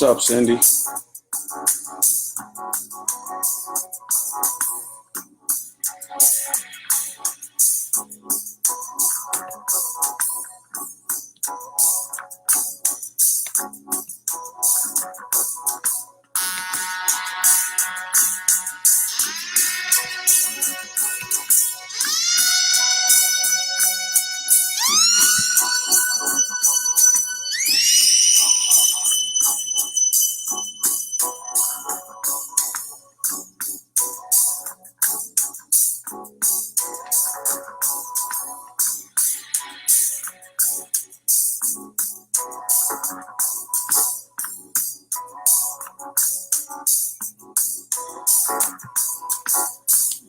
What's up, Cindy?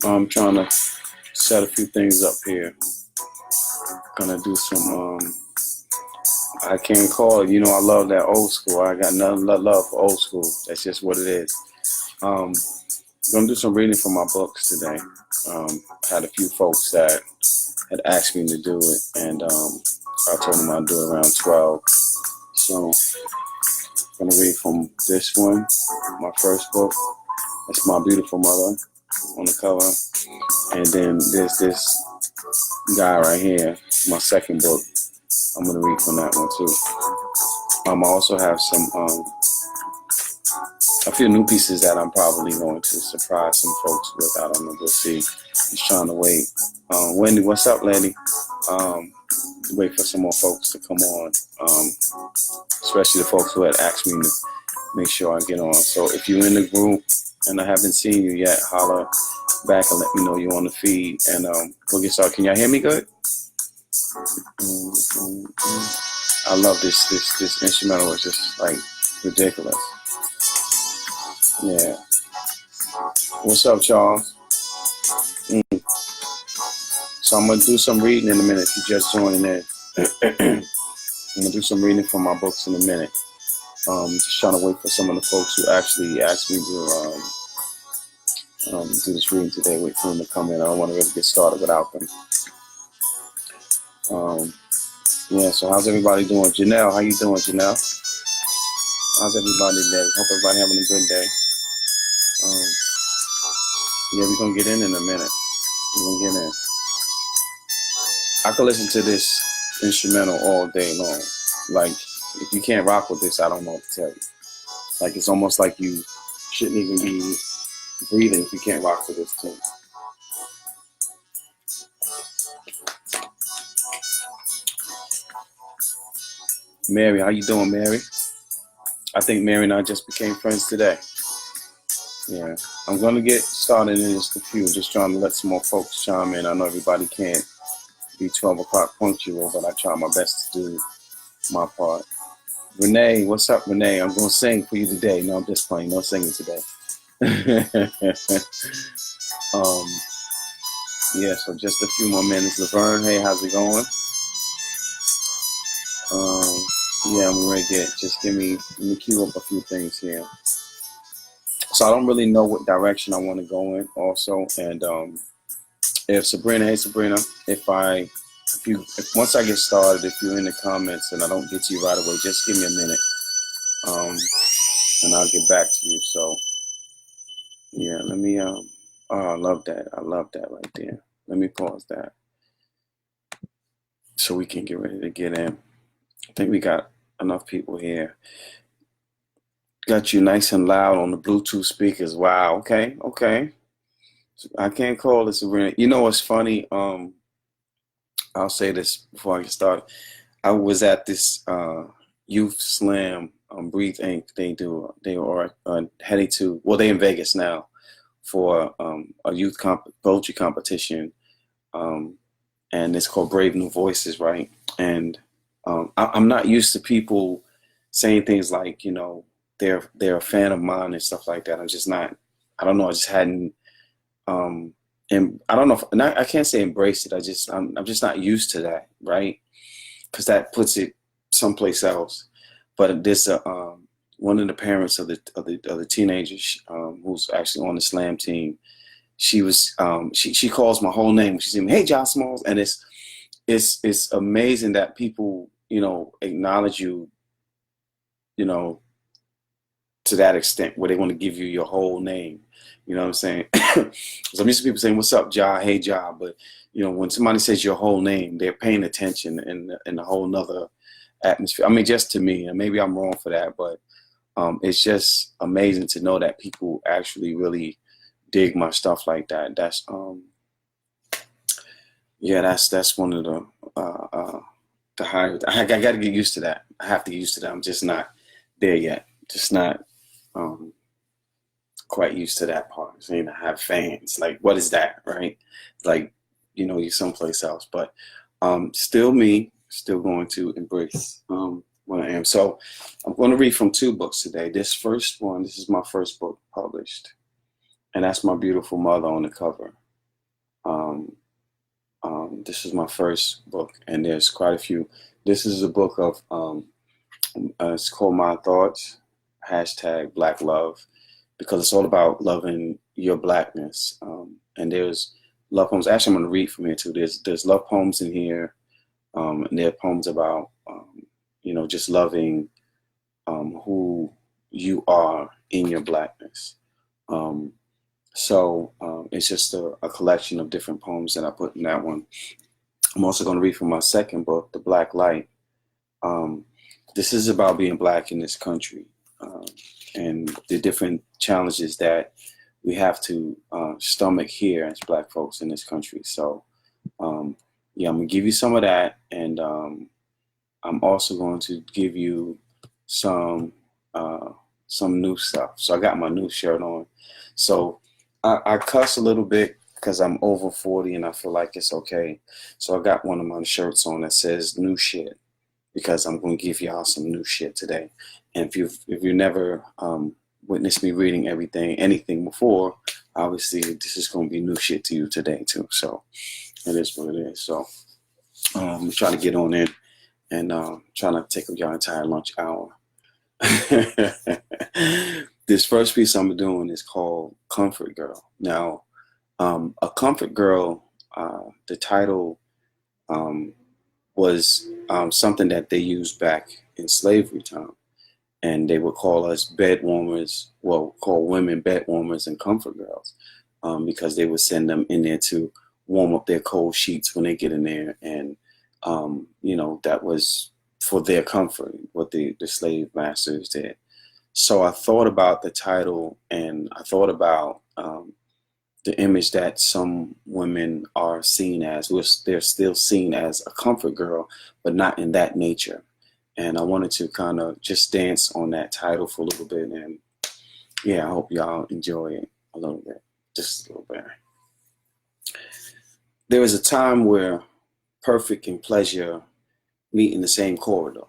I'm trying to set a few things up here. Gonna do some I can't call it. You know, I love that old school. I got nothing but love for old school. That's just what it is. Um, gonna do some reading from my books today. I had a few folks that had asked me to do it, and I told them I'd do it around 12. So I'm gonna read from this one, my first book. It's My Beautiful Mother on the cover, and then there's this guy right here, my second book. I'm gonna read from that one too. I also have some a few new pieces that I'm probably going to surprise some folks with. I don't know, we'll see. Just trying to wait. Wendy, what's up, lady? Wait for some more folks to come on, especially the folks who had asked me to make sure I get on. So if you're in the group and I haven't seen you yet, holler back and let me know you're on the feed, and we'll get started. Can y'all hear me good? I love this instrumental. It's just like ridiculous. Yeah. What's up, Charles? So I'm gonna do some reading in a minute. If you just joining in, I'm gonna do some reading from my books in a minute. Just trying to wait for some of the folks who actually asked me to do this reading today. Wait for them to come in. I don't want to really get started without them. Yeah. So how's everybody doing? Janelle, how you doing, Janelle? How's everybody today? Hope everybody having a good day. Yeah, we're gonna get in a minute. We're gonna get in. I could listen to this instrumental all day long. Like, if you can't rock with this, I don't know what to tell you. Like, it's almost like you shouldn't even be breathing if you can't rock with this too. Mary, how you doing, Mary? I think Mary and I just became friends today. Yeah, I'm gonna get started in just a few. Just trying to let some more folks chime in. I know everybody can't be 12 o'clock punctual, but I try my best to do my part. Renee, what's up, Renee? I'm gonna sing for you today. No, I'm just playing. No singing today. Yeah, so just a few more minutes. Laverne, hey, how's it going? Yeah, I'm ready to let me cue up a few things here. So I don't really know what direction I want to go in also. And if Sabrina, hey Sabrina, if once I get started, if you're in the comments and I don't get to you right away, just give me a minute. And I'll get back to you. So yeah, let me oh, I love that. I love that right there. Let me pause that so we can get ready to get in. I think we got enough people here. Got you nice and loud on the Bluetooth speakers. Wow. Okay. I can't call this Sabrina. You know what's funny? I'll say this before I get started. I was at this Youth Slam Breathe Inc. They are heading to, well, they're in Vegas now for a youth poetry competition, and it's called Brave New Voices, right? And I'm not used to people saying things like, you know, they're a fan of mine and stuff like that. I'm just not. I don't know. I just hadn't. And I don't know. I can't say embrace it. I'm just not used to that, right? Because that puts it someplace else. But there's one of the parents of the teenagers who's actually on the slam team. She was she calls my whole name. She's saying, "Hey, Josh Smalls," and it's amazing that people, you know, acknowledge you, you know, to that extent where they want to give you your whole name. You know what I'm saying? So I'm used to people saying, "What's up, Ja? Hey, Ja." But when somebody says your whole name, they're paying attention in a whole nother atmosphere. I mean, just to me, and maybe I'm wrong for that, but it's just amazing to know that people actually really dig my stuff like that. That's one of the higher. I got to get used to that. I have to get used to that. I'm just not there yet. Just not quite used to that part. Saying I have fans. Like, what is that, right? Like, you're someplace else. But still me, still going to embrace what I am. So I'm going to read from 2 books today. This is my first book published. And that's my beautiful mother on the cover. This is my first book, and there's quite a few. This is a book of, it's called My Thoughts, #Black Love, because it's all about loving your blackness. And there's love poems. Actually, I'm going to read from here too. There's love poems in here, and there are poems about, just loving who you are in your blackness. So it's just a collection of different poems that I put in that one. I'm also going to read from my second book, The Black Light. This is about being black in this country and the different challenges that we have to stomach here as black folks in this country. So I'm going to give you some of that, and I'm also going to give you some new stuff. So I got my new shirt on. So I cuss a little bit because I'm over 40 and I feel like it's okay. So I got one of my shirts on that says new shit, because I'm going to give y'all some new shit today. And if you never witnessed me reading anything before, obviously this is going to be new shit to you today too. So it is what it is. So I'm trying to get on in and trying to take up y'all entire lunch hour. This first piece I'm doing is called Comfort Girl. Now, a comfort girl, the title was something that they used back in slavery time. And they would call us bed warmers, call women bed warmers and comfort girls, because they would send them in there to warm up their cold sheets when they get in there. And, that was for their comfort, what the slave masters did. So I thought about the title, and I thought about the image that some women are seen as. They're still seen as a comfort girl, but not in that nature. And I wanted to kind of just dance on that title for a little bit. And I hope y'all enjoy it a little bit, just a little bit. There was a time where perfect and pleasure meet in the same corridor.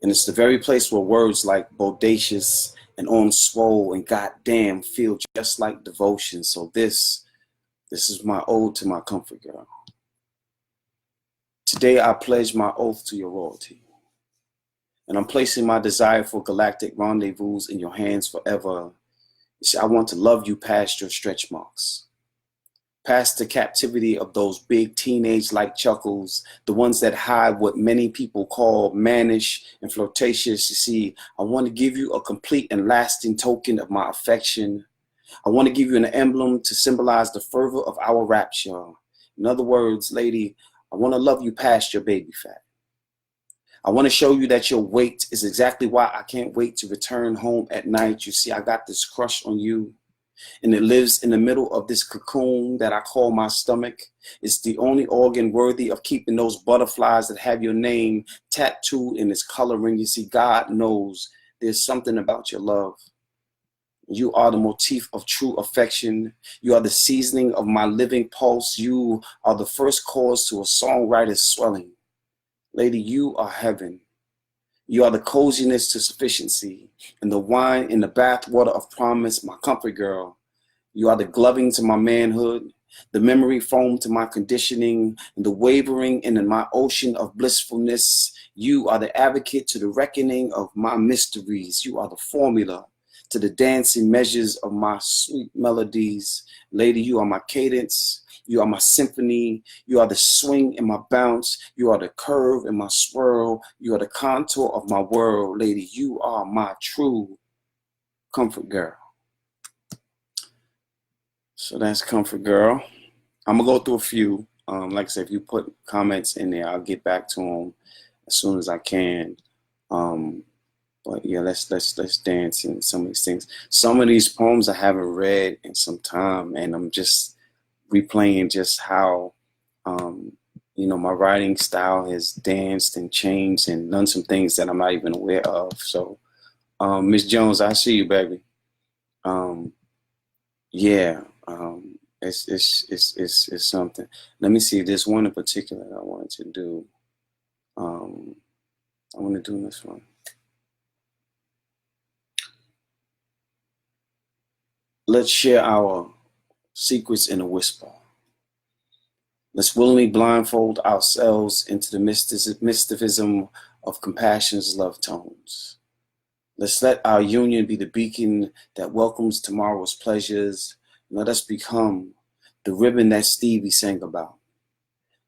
And it's the very place where words like bodacious and on swole and goddamn feel just like devotion. So this is my ode to my comfort girl. Today I pledge my oath to your royalty. And I'm placing my desire for galactic rendezvous in your hands forever. You see, I want to love you past your stretch marks. Past the captivity of those big teenage-like chuckles, the ones that hide what many people call mannish and flirtatious. You see, I want to give you a complete and lasting token of my affection. I want to give you an emblem to symbolize the fervor of our rapture. In other words, lady, I want to love you past your baby fat. I want to show you that your weight is exactly why I can't wait to return home at night. You see, I got this crush on you. And it lives in the middle of this cocoon that I call my stomach. It's the only organ worthy of keeping those butterflies that have your name tattooed in its coloring. You see, God knows there's something about your love. You are the motif of true affection. You are the seasoning of my living pulse. You are the first cause to a songwriter's swelling. Lady, you are heaven. You are the coziness to sufficiency, and the wine in the bathwater of promise, my comfort girl. You are the gloving to my manhood, the memory foam to my conditioning, and the wavering in my ocean of blissfulness. You are the advocate to the reckoning of my mysteries. You are the formula to the dancing measures of my sweet melodies. Lady, you are my cadence. You are my symphony. You are the swing in my bounce. You are the curve in my swirl. You are the contour of my world. Lady, you are my true Comfort Girl. So that's Comfort Girl. I'm gonna go through a few. Like I said, if you put comments in there, I'll get back to them as soon as I can. But yeah, let's dance in some of these things. Some of these poems I haven't read in some time, and I'm just replaying just how my writing style has danced and changed and done some things that I'm not even aware of. So, Miss Jones, I see you, baby. Um, yeah, it's something. Let me see. There's one in particular that I wanted to do. I want to do this one. Let's share our secrets in a whisper. Let's willingly blindfold ourselves into the mysticism of compassion's love tones. Let's let our union be the beacon that welcomes tomorrow's pleasures. Let us become the ribbon that Stevie sang about.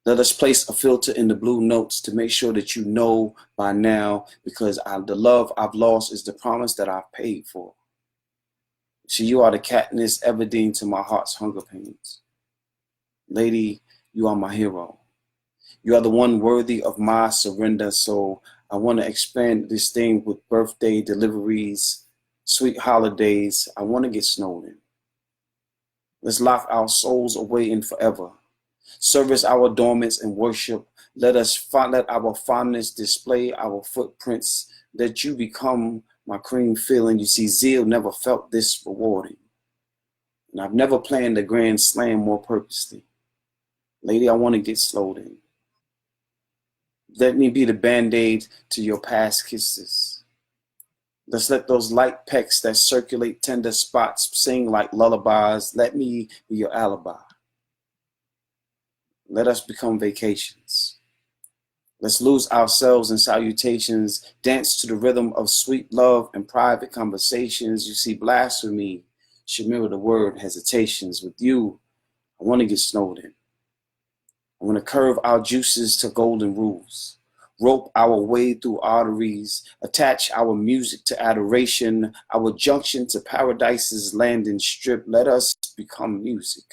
Let us place a filter in the blue notes to make sure that you know by now, because the love I've lost is the promise that I've paid for. See, you are the Katniss Everdeen to my heart's hunger pains. Lady, you are my hero. You are the one worthy of my surrender. So I want to expand this thing with birthday deliveries, sweet holidays. I want to get snowed in. Let's lock our souls away in forever. Service our adornments and worship. Let our fondness display our footprints. Let you become my cream filling. You see, zeal never felt this rewarding. And I've never planned a grand slam more purposely. Lady, I want to get slowed in. Let me be the band-aid to your past kisses. Let's let those light pecks that circulate tender spots sing like lullabies. Let me be your alibi. Let us become vacations. Let's lose ourselves in salutations, dance to the rhythm of sweet love and private conversations. You see, blasphemy should mirror the word hesitations. With you, I want to get snowed in. I want to curve our juices to golden rules, rope our way through arteries, attach our music to adoration, our junction to paradise's landing strip. Let us become music.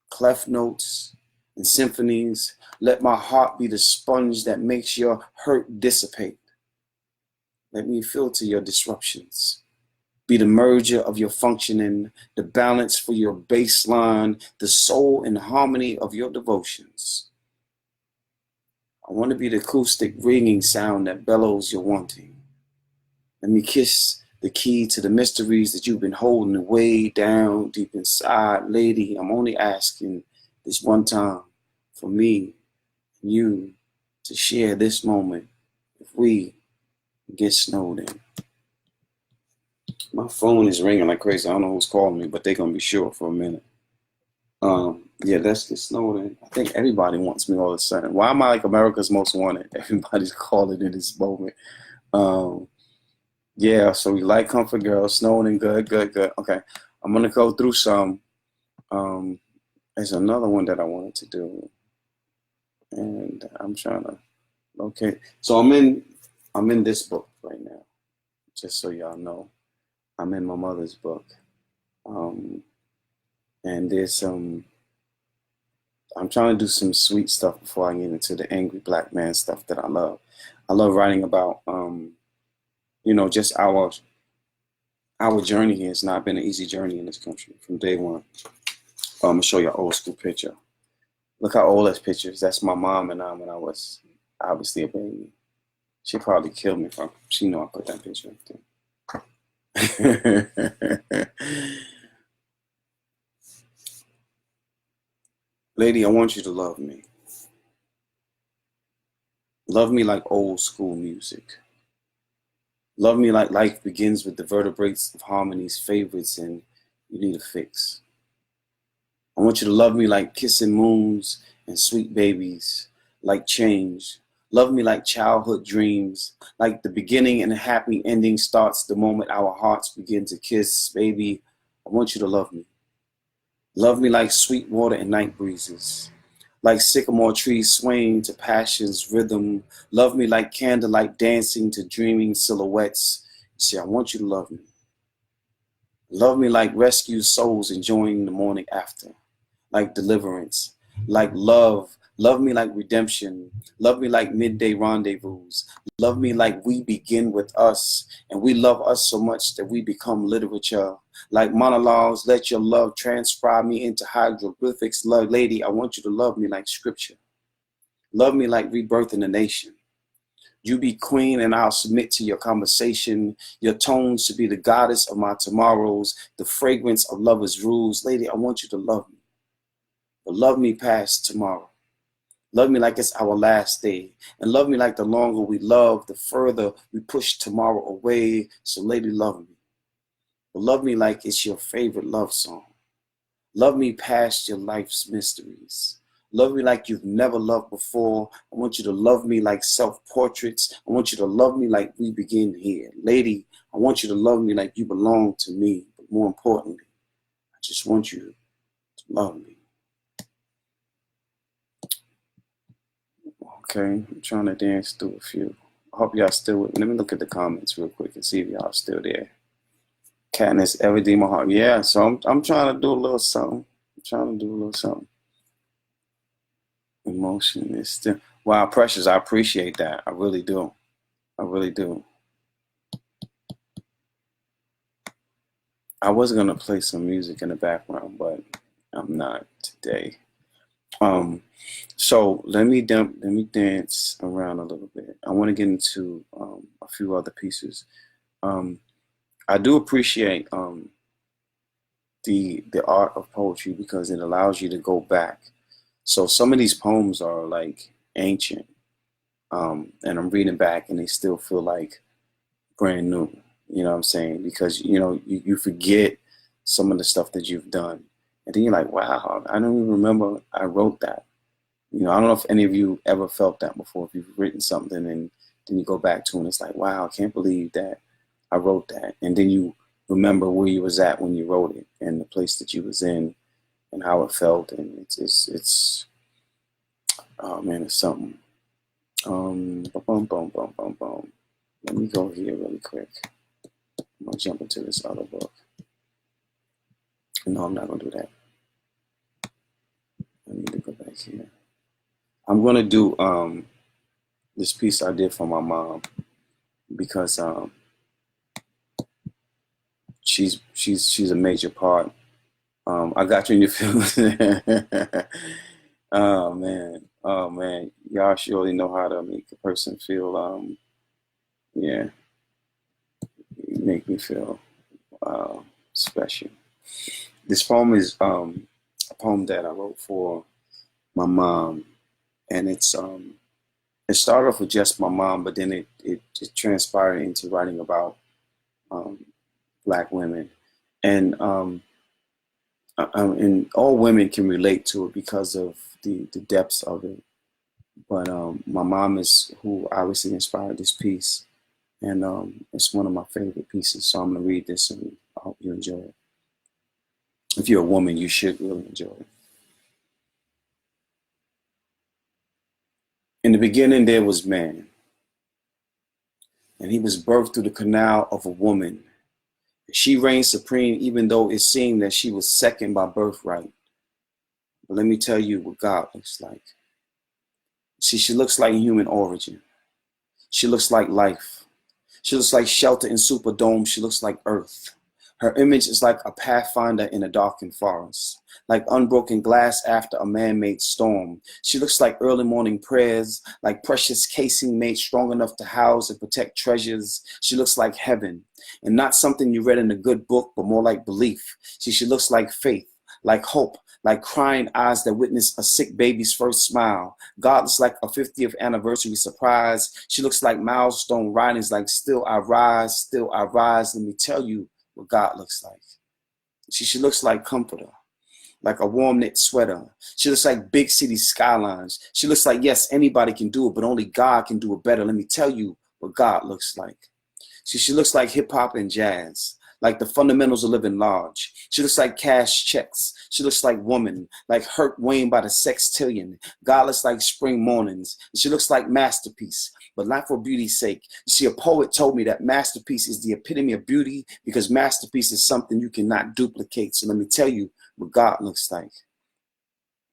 Clef notes and symphonies. Let my heart be the sponge that makes your hurt dissipate. Let me filter your disruptions. Be the merger of your functioning, the balance for your baseline, the soul and harmony of your devotions. I want to be the acoustic ringing sound that bellows your wanting. Let me kiss the key to the mysteries that you've been holding way down deep inside. Lady, I'm only asking this one time for me and you to share this moment if we get snowed in. My phone is ringing like crazy. I don't know who's calling me, but they're going to be sure for a minute. Yeah, let's get snowed in. I think everybody wants me all of a sudden. Why am I like America's Most Wanted? Everybody's calling in this moment. Yeah, so we like Comfort Girl, snowing in, good. Okay, I'm going to go through some. There's another one that I wanted to do. And I'm trying to locate. So I'm in this book right now, just so y'all know. I'm in my mother's book. And there's some, I'm trying to do some sweet stuff before I get into the angry black man stuff that I love. I love writing about, just our journey here. It's not been an easy journey in this country from day one. I'm gonna show you an old school picture. Look how old this picture is. That's my mom and I when I was obviously a baby. She probably killed me if she knew I put that picture up there. Lady, I want you to love me. Love me like old school music. Love me like life begins with the vertebrates of harmony's favorites and you need a fix. I want you to love me like kissing moons and sweet babies, like change. Love me like childhood dreams, like the beginning and the happy ending starts the moment our hearts begin to kiss. Baby, I want you to love me. Love me like sweet water and night breezes, like sycamore trees swaying to passion's rhythm. Love me like candlelight dancing to dreaming silhouettes. See, I want you to love me. Love me like rescued souls enjoying the morning after, like deliverance, like love. Love me like redemption. Love me like midday rendezvous. Love me like we begin with us, and we love us so much that we become literature. Like monologues, let your love transcribe me into hieroglyphics. Love, lady, I want you to love me like scripture. Love me like rebirth in the nation. You be queen and I'll submit to your conversation, your tones to be the goddess of my tomorrows, the fragrance of lovers' rules. Lady, I want you to love me, but love me past tomorrow. Love me like it's our last day. And love me like the longer we love, the further we push tomorrow away. So lady, love me. But love me like it's your favorite love song. Love me past your life's mysteries. Love me like you've never loved before. I want you to love me like self-portraits. I want you to love me like we begin here. Lady, I want you to love me like you belong to me. But more importantly, I just want you to love me. Okay, I'm trying to dance through a few. I hope y'all still with me. Let me look at the comments real quick and see if y'all still there. Katniss, everything my heart. Yeah, so I'm trying to do a little something. I'm trying to do a little something. Emotion is still, wow, Precious, I appreciate that. I really do. I really do. I was gonna play some music in the background, but I'm not today. So let me dance around a little bit. I want to get into a few other pieces. I do appreciate the art of poetry because it allows you to go back. So some of these poems are like ancient, and I'm reading back and they still feel like brand new. You know what I'm saying? Because you forget some of the stuff that you've done, and then you're like, wow, I don't even remember I wrote that. I don't know if any of you ever felt that before. If you've written something and then you go back to it and it's like, wow, I can't believe that I wrote that. And then you remember where you was at when you wrote it and the place that you was in and how it felt. And it's oh man, it's something. Boom, boom, boom, boom, boom. Let me go here really quick. I'm gonna jump into this other book. No, I'm not gonna do that. I need to go back here. I'm gonna do this piece I did for my mom because she's a major part. I got you in your feelings. Oh man, y'all surely know how to make a person feel. Yeah, make me feel special. This poem is a poem that I wrote for my mom, and it started off with just my mom, but then it transpired into writing about Black women, and all women can relate to it because of the depths of it. But my mom is who obviously inspired this piece, and it's one of my favorite pieces. So I'm gonna read this, and I hope you enjoy it. If you're a woman, you should really enjoy it. In the beginning, there was man, and he was birthed through the canal of a woman. She reigned supreme, even though it seemed that she was second by birthright. But let me tell you what God looks like. See, she looks like human origin. She looks like life. She looks like shelter in Superdome. She looks like earth. Her image is like a pathfinder in a darkened forest, like unbroken glass after a man-made storm. She looks like early morning prayers, like precious casing made strong enough to house and protect treasures. She looks like heaven, and not something you read in a good book, but more like belief. See, she looks like faith, like hope, like crying eyes that witness a sick baby's first smile. God looks like a 50th anniversary surprise. She looks like milestone writings, like still I rise, still I rise. Let me tell you what God looks like. She looks like comforter, like a warm knit sweater. She looks like big city skylines. She looks like, yes, anybody can do it, but only God can do it better. Let me tell you what God looks like. She looks like hip hop and jazz, like the fundamentals of living large. She looks like cash checks. She looks like woman, like hurt Wayne by the sextillion. God looks like spring mornings. She looks like masterpiece, but not for beauty's sake. You see, a poet told me that masterpiece is the epitome of beauty because masterpiece is something you cannot duplicate. So let me tell you what God looks like.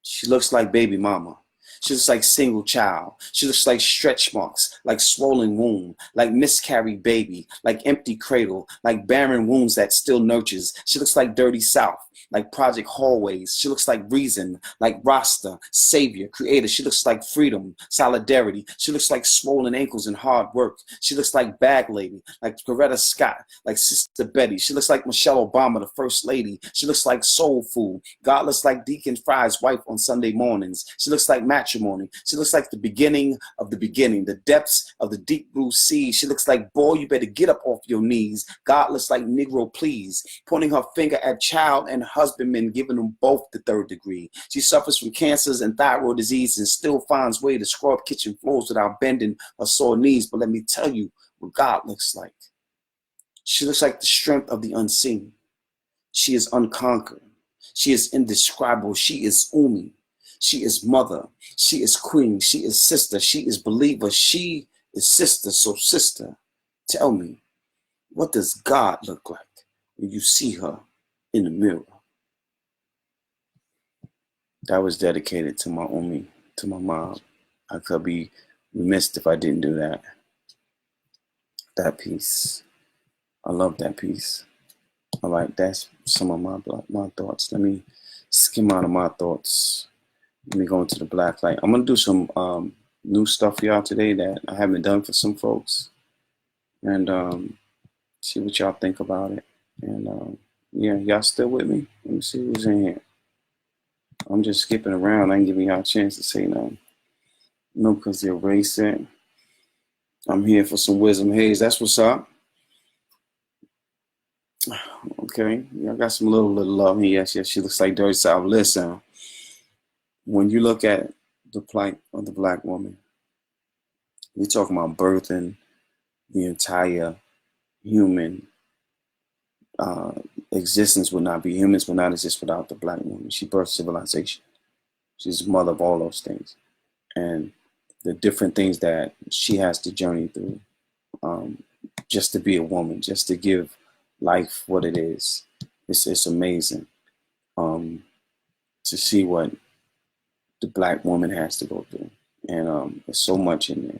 She looks like baby mama. She looks like single child. She looks like stretch marks, like swollen womb, like miscarried baby, like empty cradle, like barren wounds that still nurtures. She looks like dirty South, like project hallways. She looks like reason, like Rasta, savior, creator. She looks like freedom, solidarity. She looks like swollen ankles and hard work. She looks like bag lady, like Coretta Scott, like Sister Betty. She looks like Michelle Obama, the first lady. She looks like soul food. God looks like Deacon Fry's wife on Sunday mornings. She looks like matrimony. She looks like the beginning of the beginning, the depths of the deep blue sea. She looks like, boy, you better get up off your knees. God looks like Negro, please, pointing her finger at child and husbandmen, giving them both the third degree. She suffers from cancers and thyroid disease and still finds way to scrub kitchen floors without bending her sore knees. But let me tell you what God looks like. She looks like the strength of the unseen. She is unconquered. She is indescribable. She is Umi. She is mother. She is queen. She is sister. She is believer. She is sister. So sister, tell me, what does God look like when you see her in the mirror? That was dedicated to my Umi, to my mom. I could be remiss if I didn't do that. That piece. I love that piece. All right, that's some of my thoughts. Let me skim out of my thoughts. Let me go into the black light. I'm gonna do some new stuff for y'all today that I haven't done for some folks, and see what y'all think about it. And yeah, y'all still with me? Let me see who's in here. I'm just skipping around. I ain't giving y'all a chance to say nothing. No, because they're racing. I'm here for some wisdom haze. That's what's up. Okay, yeah, I got some little love here. Yes, she looks like Dirty South. Listen. When you look at the plight of the black woman, we're talking about birthing the entire human existence would not be. Humans would not exist without the black woman. She birthed civilization. She's the mother of all those things. And the different things that she has to journey through just to be a woman, just to give life what it is. It's amazing to see what the black woman has to go through, and there's so much in there.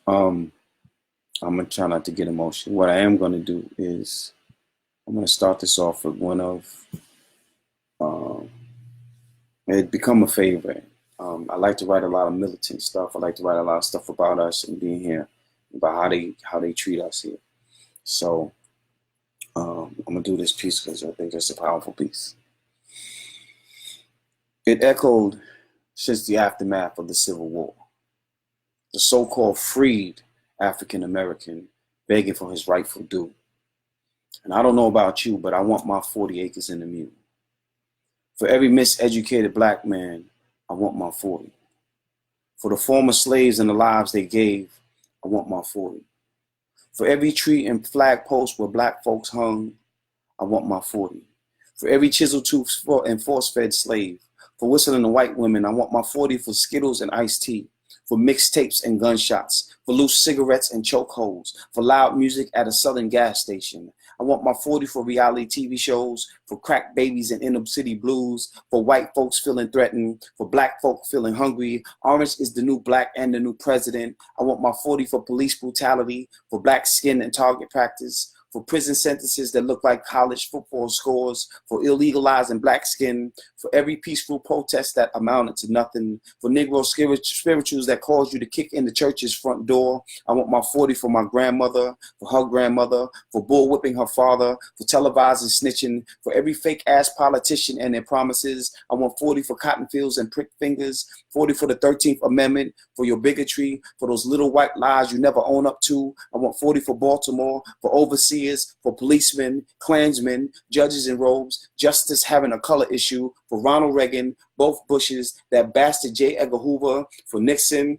I'm gonna try not to get emotional. What I am gonna do is I'm gonna start this off with one of it become a favorite. I like to write a lot of militant stuff. I like to write a lot of stuff about us and being here, about how they treat us here. So I'm gonna do this piece because I think it's a powerful piece. It echoed since the aftermath of the Civil War. The so-called freed African American begging for his rightful due. And I don't know about you, but I want my 40 acres in the mule. For every miseducated black man, I want my 40. For the former slaves and the lives they gave, I want my 40. For every tree and flag post where black folks hung, I want my 40. For every chisel-toothed and force-fed slave, for whistling to white women, I want my 40 for Skittles and iced tea, for mixtapes and gunshots, for loose cigarettes and chokeholds, for loud music at a southern gas station. I want my 40 for reality TV shows, for crack babies and inner city blues, for white folks feeling threatened, for black folk feeling hungry. Orange is the new black and the new president. I want my 40 for police brutality, for black skin and target practice, for prison sentences that look like college football scores, for illegalizing black skin, for every peaceful protest that amounted to nothing, for Negro spirituals that caused you to kick in the church's front door. I want my 40 for my grandmother, for her grandmother, for bullwhipping her father, for televising snitching, for every fake ass politician and their promises. I want 40 for cotton fields and prick fingers, 40 for the 13th Amendment, for your bigotry, for those little white lies you never own up to. I want 40 for Baltimore, for overseas, for policemen, Klansmen, judges in robes, justice having a color issue, for Ronald Reagan, both Bushes, that bastard J. Edgar Hoover, for Nixon,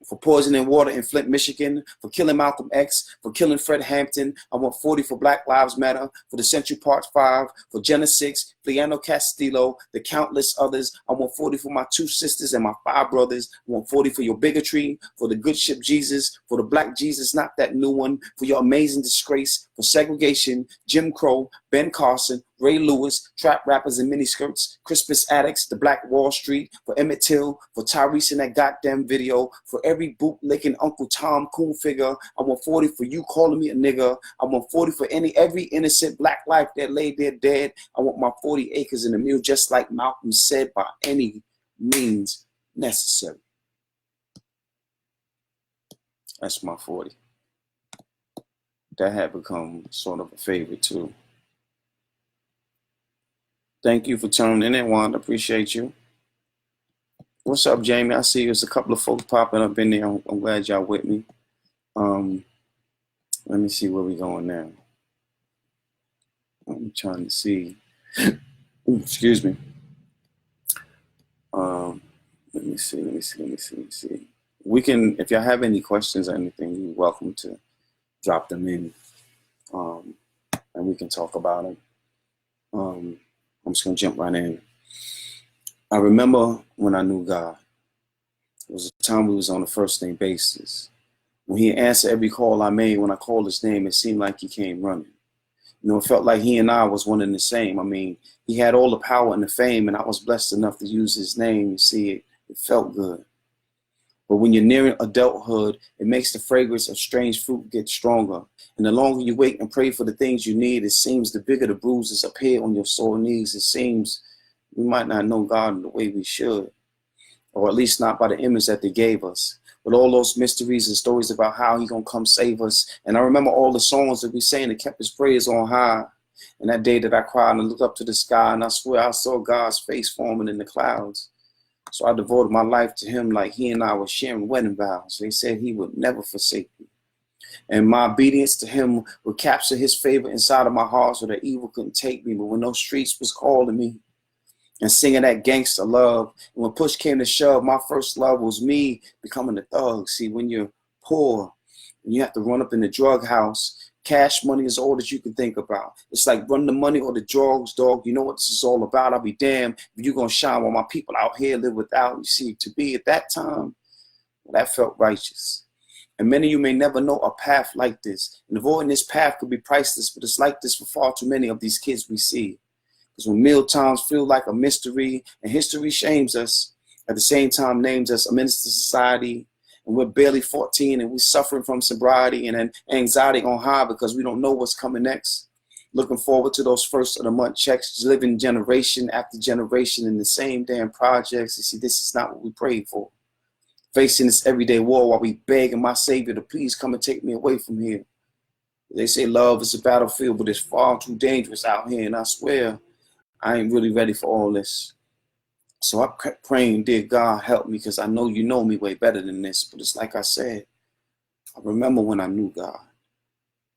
For poisoning water in Flint, Michigan, for killing Malcolm X, for killing Fred Hampton. I want 40 for Black Lives Matter, for the Central Park 5, for Jenna 6, Fliano Castillo, the countless others. I want 40 for my 2 sisters and my 5 brothers. I want 40 for your bigotry, for the good ship Jesus, for the black Jesus, not that new one, for your amazing disgrace, for segregation, Jim Crow, Ben Carson, Ray Lewis, trap rappers in miniskirts, Crispus Addicts, the Black Wall Street, for Emmett Till, for Tyrese in that goddamn video, for every bootlicking Uncle Tom coon figure. I want 40 for you calling me a nigger. I want 40 for every innocent black life that lay there dead. I want my 40 acres in the mule, just like Malcolm said, by any means necessary. That's my 40. That had become sort of a favorite too. Thank you for tuning in, Wanda. Appreciate you. What's up, Jamie? I see there's a couple of folks popping up in there. I'm glad y'all with me. Let me see where we going now. I'm trying to see. Ooh, excuse me. Let me see. We can, if y'all have any questions or anything, you're welcome to drop them in, and we can talk about it. I'm just gonna jump right in. I remember when I knew God. It was a time we was on a first name basis. When he answered every call I made, when I called his name, it seemed like he came running. You know, it felt like he and I was one and the same. I mean, he had all the power and the fame, and I was blessed enough to use his name. You see, it felt good. But when you're nearing adulthood, it makes the fragrance of strange fruit get stronger. And the longer you wait and pray for the things you need, it seems the bigger the bruises appear on your sore knees. It seems we might not know God in the way we should, or at least not by the image that they gave us. With all those mysteries and stories about how he gonna come save us. And I remember all the songs that we sang that kept his praise on high. And that day that I cried and looked up to the sky, and I swear I saw God's face forming in the clouds. So I devoted my life to him like he and I were sharing wedding vows. They said he would never forsake me. And my obedience to him would capture his favor inside of my heart so that evil couldn't take me. But when those streets was calling me and singing that gangster love, and when push came to shove, my first love was me becoming a thug. See, when you're poor and you have to run up in the drug house, cash money is all that you can think about. It's like run the money or the drugs, dog. You know what this is all about. I'll be damned if you're going to shine while my people out here live without. You see, to be at that time, well, that felt righteous. And many of you may never know a path like this. And avoiding this path could be priceless, but it's like this for far too many of these kids we see. Because when meal times feel like a mystery and history shames us, at the same time names us a menace to society, and we're barely 14 and we're suffering from sobriety and anxiety on high because we don't know what's coming next. Looking forward to those first of the month checks, living generation after generation in the same damn projects. You see, this is not what we prayed for. Facing this everyday war while we begging my Savior to please come and take me away from here. They say love is a battlefield, but it's far too dangerous out here. And I swear, I ain't really ready for all this. So I kept praying, dear God, help me, because I know you know me way better than this. But it's like I said, I remember when I knew God.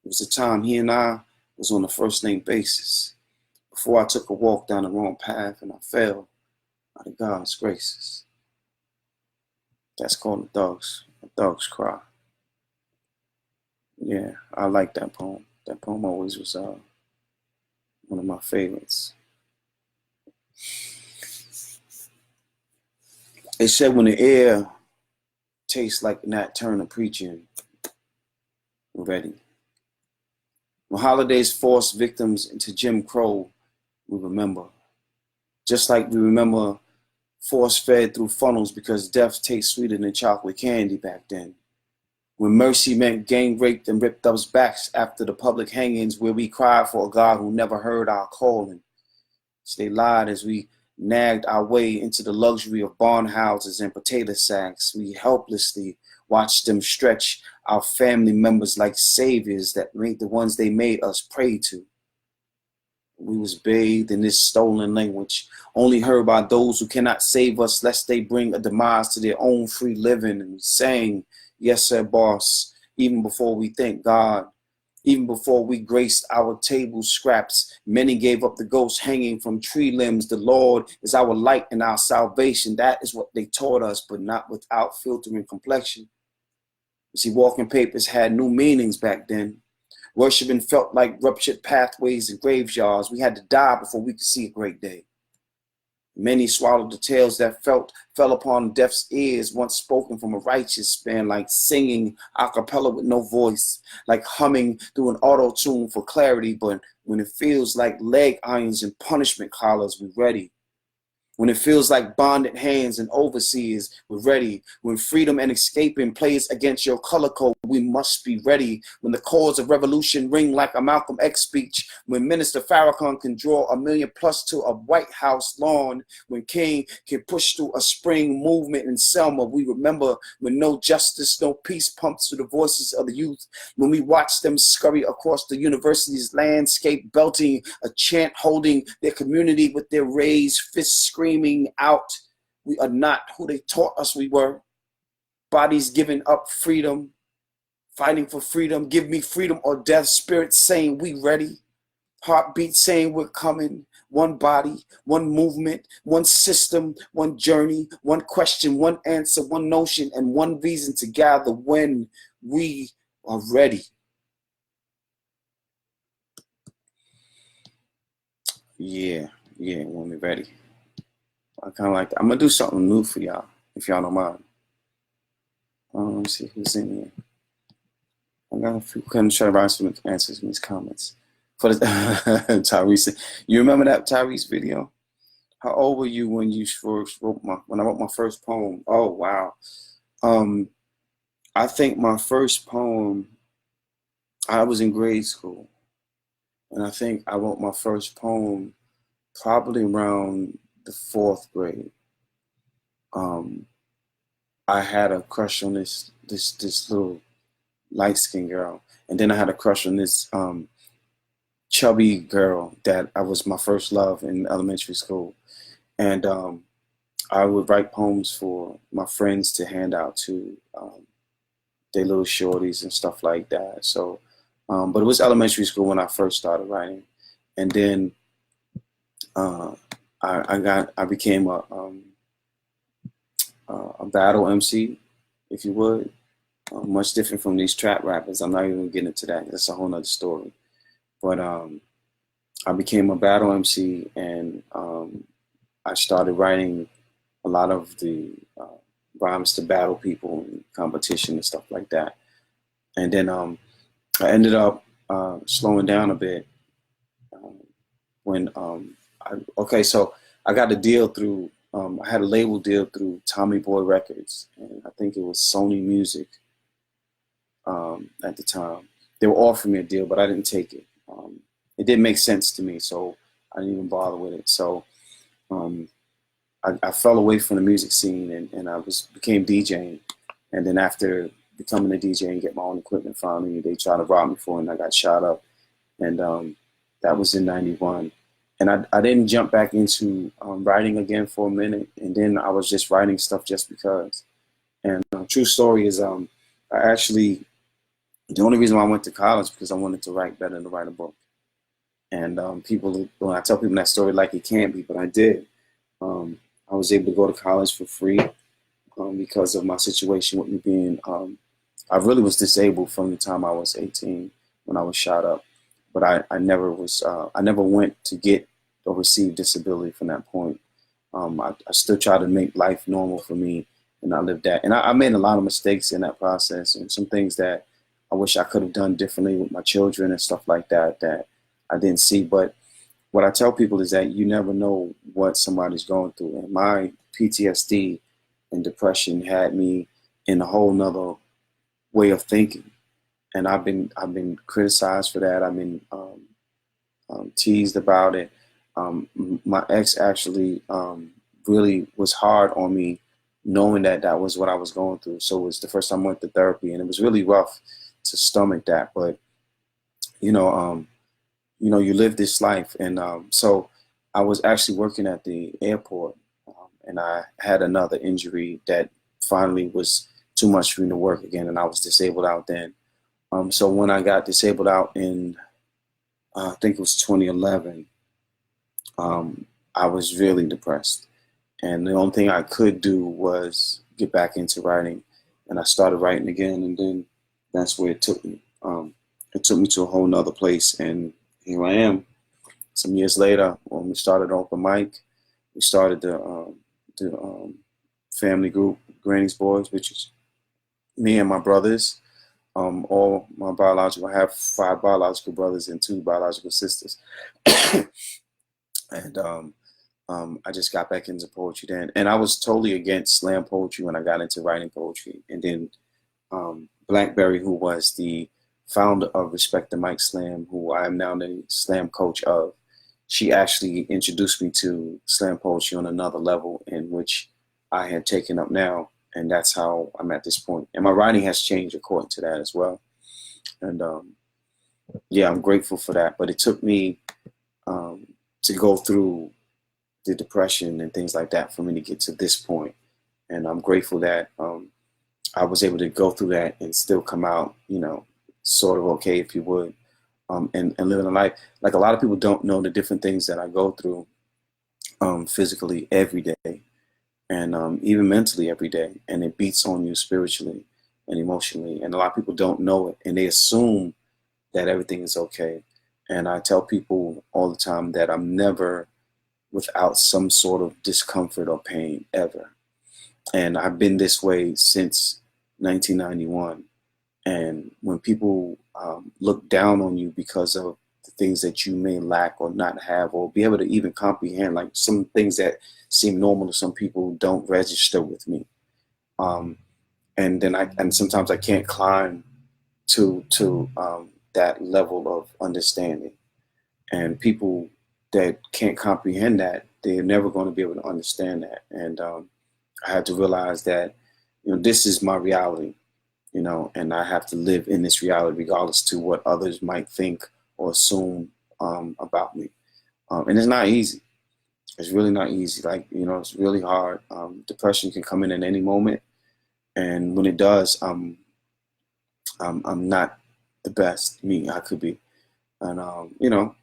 It was a time he and I was on a first name basis. Before I took a walk down the wrong path and I fell out of God's graces. That's called A Thug's Cry. Yeah, I like that poem. That poem always was one of my favorites. They said when the air tastes like Nat Turner preaching, we're ready. When holidays force victims into Jim Crow, we remember. Just like we remember force-fed through funnels because death tastes sweeter than chocolate candy back then. When mercy meant gang raped and ripped up's backs after the public hangings where we cried for a God who never heard our calling. So they lied as we nagged our way into the luxury of barn houses and potato sacks. We helplessly watched them stretch our family members like saviors that made the ones they made us pray to. We was bathed in this stolen language, only heard by those who cannot save us lest they bring a demise to their own free living. And we sang, yes sir, boss, even before we thanked God. Even before we graced our table scraps, many gave up the ghost hanging from tree limbs. The Lord is our light and our salvation. That is what they taught us, but not without filtering complexion. You see, walking papers had new meanings back then. Worshipping felt like ruptured pathways and graveyards. We had to die before we could see a great day. Many swallowed the tales that fell upon deaf's ears, once spoken from a righteous span, like singing a cappella with no voice, like humming through an auto tune for clarity. But when it feels like leg irons and punishment collars, we ready. When it feels like bonded hands and overseers, we're ready. When freedom and escaping plays against your color code, we must be ready. When the chords of revolution ring like a Malcolm X speech, when Minister Farrakhan can draw $1 million plus to a White House lawn, when King can push through a spring movement in Selma, we remember when no justice, no peace pumps through the voices of the youth. When we watch them scurry across the university's landscape, belting a chant, holding their community with their raised fists, screaming out, we are not who they taught us we were. Bodies giving up freedom, fighting for freedom. Give me freedom or death. Spirit saying we ready. Heartbeat saying we're coming. One body, one movement, one system, one journey, one question, one answer, one notion, and one reason to gather when we are ready. Yeah, when we're ready. I kind of like that. I'm going to do something new for y'all, if y'all don't mind. Let me see who's in here. I got a few kind of try to write some answers in these comments. For the Tyrese, you remember that Tyrese video? How old were you when you first wrote when I wrote my first poem? Oh wow. I think my first poem, I was in grade school, and I think I wrote my first poem probably around the 4th grade. I had a crush on this little light-skinned girl, and then I had a crush on this chubby girl that I was my first love in elementary school, and I would write poems for my friends to hand out to their little shorties and stuff like that. So, but it was elementary school when I first started writing, and then I became a battle MC, if you would. Much different from these trap rappers. I'm not even gonna get into that. That's a whole nother story. But I became a battle MC, and I started writing a lot of the rhymes to battle people in competition and stuff like that. And then I ended up slowing down a bit when so I got a deal through. I had a label deal through Tommy Boy Records, and I think it was Sony Music at the time. They were offering me a deal, but I didn't take it. It didn't make sense to me, so I didn't even bother with it. So I fell away from the music scene, and I became DJing. And then after becoming a DJ and get my own equipment finally, they tried to rob me for it, and I got shot up. And that was in '91. And I didn't jump back into writing again for a minute, and then I was just writing stuff just because. And true story is the only reason why I went to college because I wanted to write better than to write a book. And when I tell people that story, like it can't be, but I did. I was able to go to college for free because of my situation with me being, I really was disabled from the time I was 18 when I was shot up. But I never went to get or receive disability from that point. I still try to make life normal for me, and I lived that. And I made a lot of mistakes in that process, and some things that I wish I could have done differently with my children and stuff like that that I didn't see. But what I tell people is that you never know what somebody's going through. And my PTSD and depression had me in a whole nother way of thinking. And I've been criticized for that. I've been teased about it. My ex actually really was hard on me, knowing that that was what I was going through. So it was the first time I went to therapy, and it was really rough to stomach that. But you live this life, and so I was actually working at the airport, and I had another injury that finally was too much for me to work again, and I was disabled out then. So when I got disabled out in, I think it was 2011, I was really depressed. And the only thing I could do was get back into writing. and I started writing again, and then that's where it took me. It took me to a whole nother place, and here I am. Some years later, when we started open mic, we started the family group, Granny's Boys, which is me and my brothers. All my biological, I have 5 biological brothers and 2 biological sisters. And I just got back into poetry then. And I was totally against slam poetry when I got into writing poetry. And then Blackberry, who was the founder of Respect the Mic Slam, who I am now the slam coach of, she actually introduced me to slam poetry on another level, in which I had taken up now. And that's how I'm at this point. And my writing has changed according to that as well. And yeah, I'm grateful for that. But it took me to go through the depression and things like that for me to get to this point. And I'm grateful that I was able to go through that and still come out, you know, sort of okay, if you would, and living a life. Like, a lot of people don't know the different things that I go through physically every day, and even mentally every day. And it beats on you spiritually and emotionally. And a lot of people don't know it, and they assume that everything is okay. And I tell people all the time that I'm never without some sort of discomfort or pain, ever. And I've been this way since 1991. And when people look down on you because of the things that you may lack or not have, or be able to even comprehend, like some things that seem normal to some people don't register with me. And then sometimes I can't climb to that level of understanding. And people that can't comprehend that, they're never going to be able to understand that. And I had to realize that, you know, this is my reality, you know, and I have to live in this reality regardless to what others might think or assume about me. And it's not easy. It's really not easy. Like, you know, it's really hard. Depression can come in at any moment. And when it does, I'm not the best me I could be. And, you know,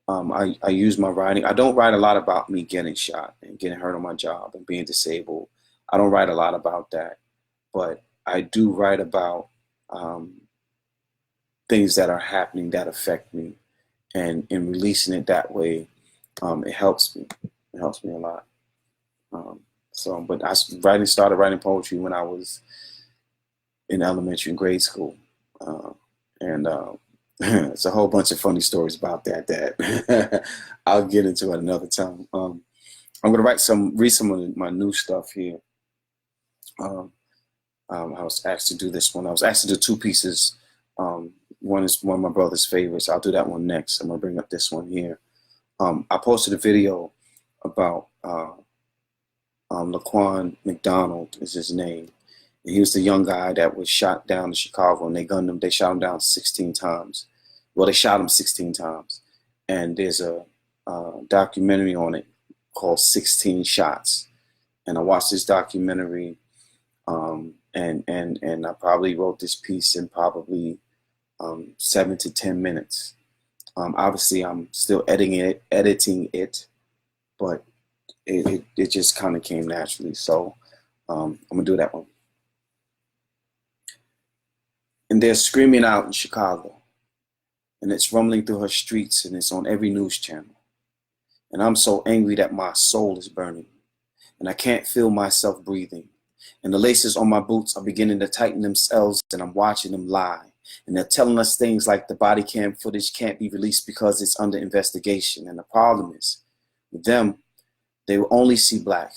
I use my writing. I don't write a lot about me getting shot and getting hurt on my job and being disabled. I don't write a lot about that. But I do write about things that are happening that affect me. And in releasing it that way, it helps me. It helps me a lot. But I started writing poetry when I was in elementary and grade school. And it's a whole bunch of funny stories about that I'll get into at another time. I'm going to read some of my new stuff here. I was asked to do this one. I was asked to do 2 pieces. One is one of my brother's favorites. I'll do that one next. I'm going to bring up this one here. I posted a video about Laquan McDonald is his name. And he was the young guy that was shot down in Chicago, and they gunned him. They shot him down 16 times. Well, they shot him 16 times. And there's a documentary on it called 16 Shots. And I watched this documentary, and I probably wrote this piece in probably 7 to 10 minutes. Obviously, I'm still editing it, but it just kind of came naturally. So I'm gonna do that one. And they're screaming out in Chicago, and it's rumbling through her streets, and it's on every news channel. And I'm so angry that my soul is burning, and I can't feel myself breathing. And the laces on my boots are beginning to tighten themselves, and I'm watching them lie. And they're telling us things like the body cam footage can't be released because it's under investigation. And the problem is, with them, they will only see black.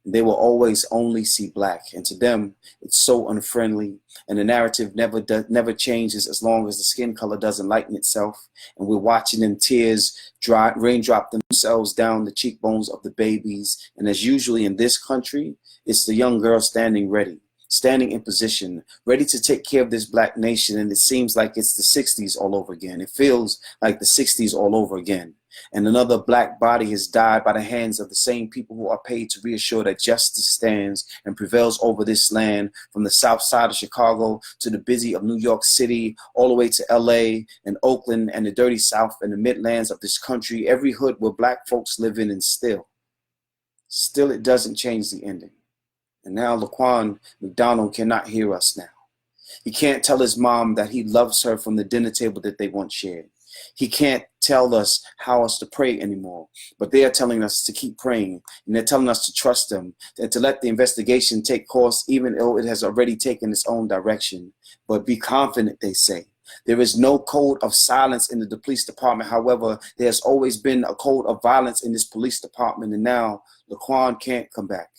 They will always only see black. And to them, it's so unfriendly. And the narrative never changes as long as the skin color doesn't lighten itself. And we're watching them tears raindrop themselves down the cheekbones of the babies. And as usually in this country, it's the young girl standing ready, standing in position, ready to take care of this black nation. And it seems like it's the 60s all over again. It feels like the 60s all over again. And another black body has died by the hands of the same people who are paid to reassure that justice stands and prevails over this land, from the south side of Chicago to the busy of New York City, all the way to LA and Oakland and the dirty south and the midlands of this country, every hood where black folks live in. And still it doesn't change the ending. And now Laquan McDonald cannot hear us now. He can't tell his mom that he loves her from the dinner table that they once shared. He can't tell us how else to pray anymore, but they are telling us to keep praying, and they're telling us to trust them and to let the investigation take course, even though it has already taken its own direction. But be confident, they say. There is no code of silence in the police department. However, there's always been a code of violence in this police department, and now Laquan can't come back.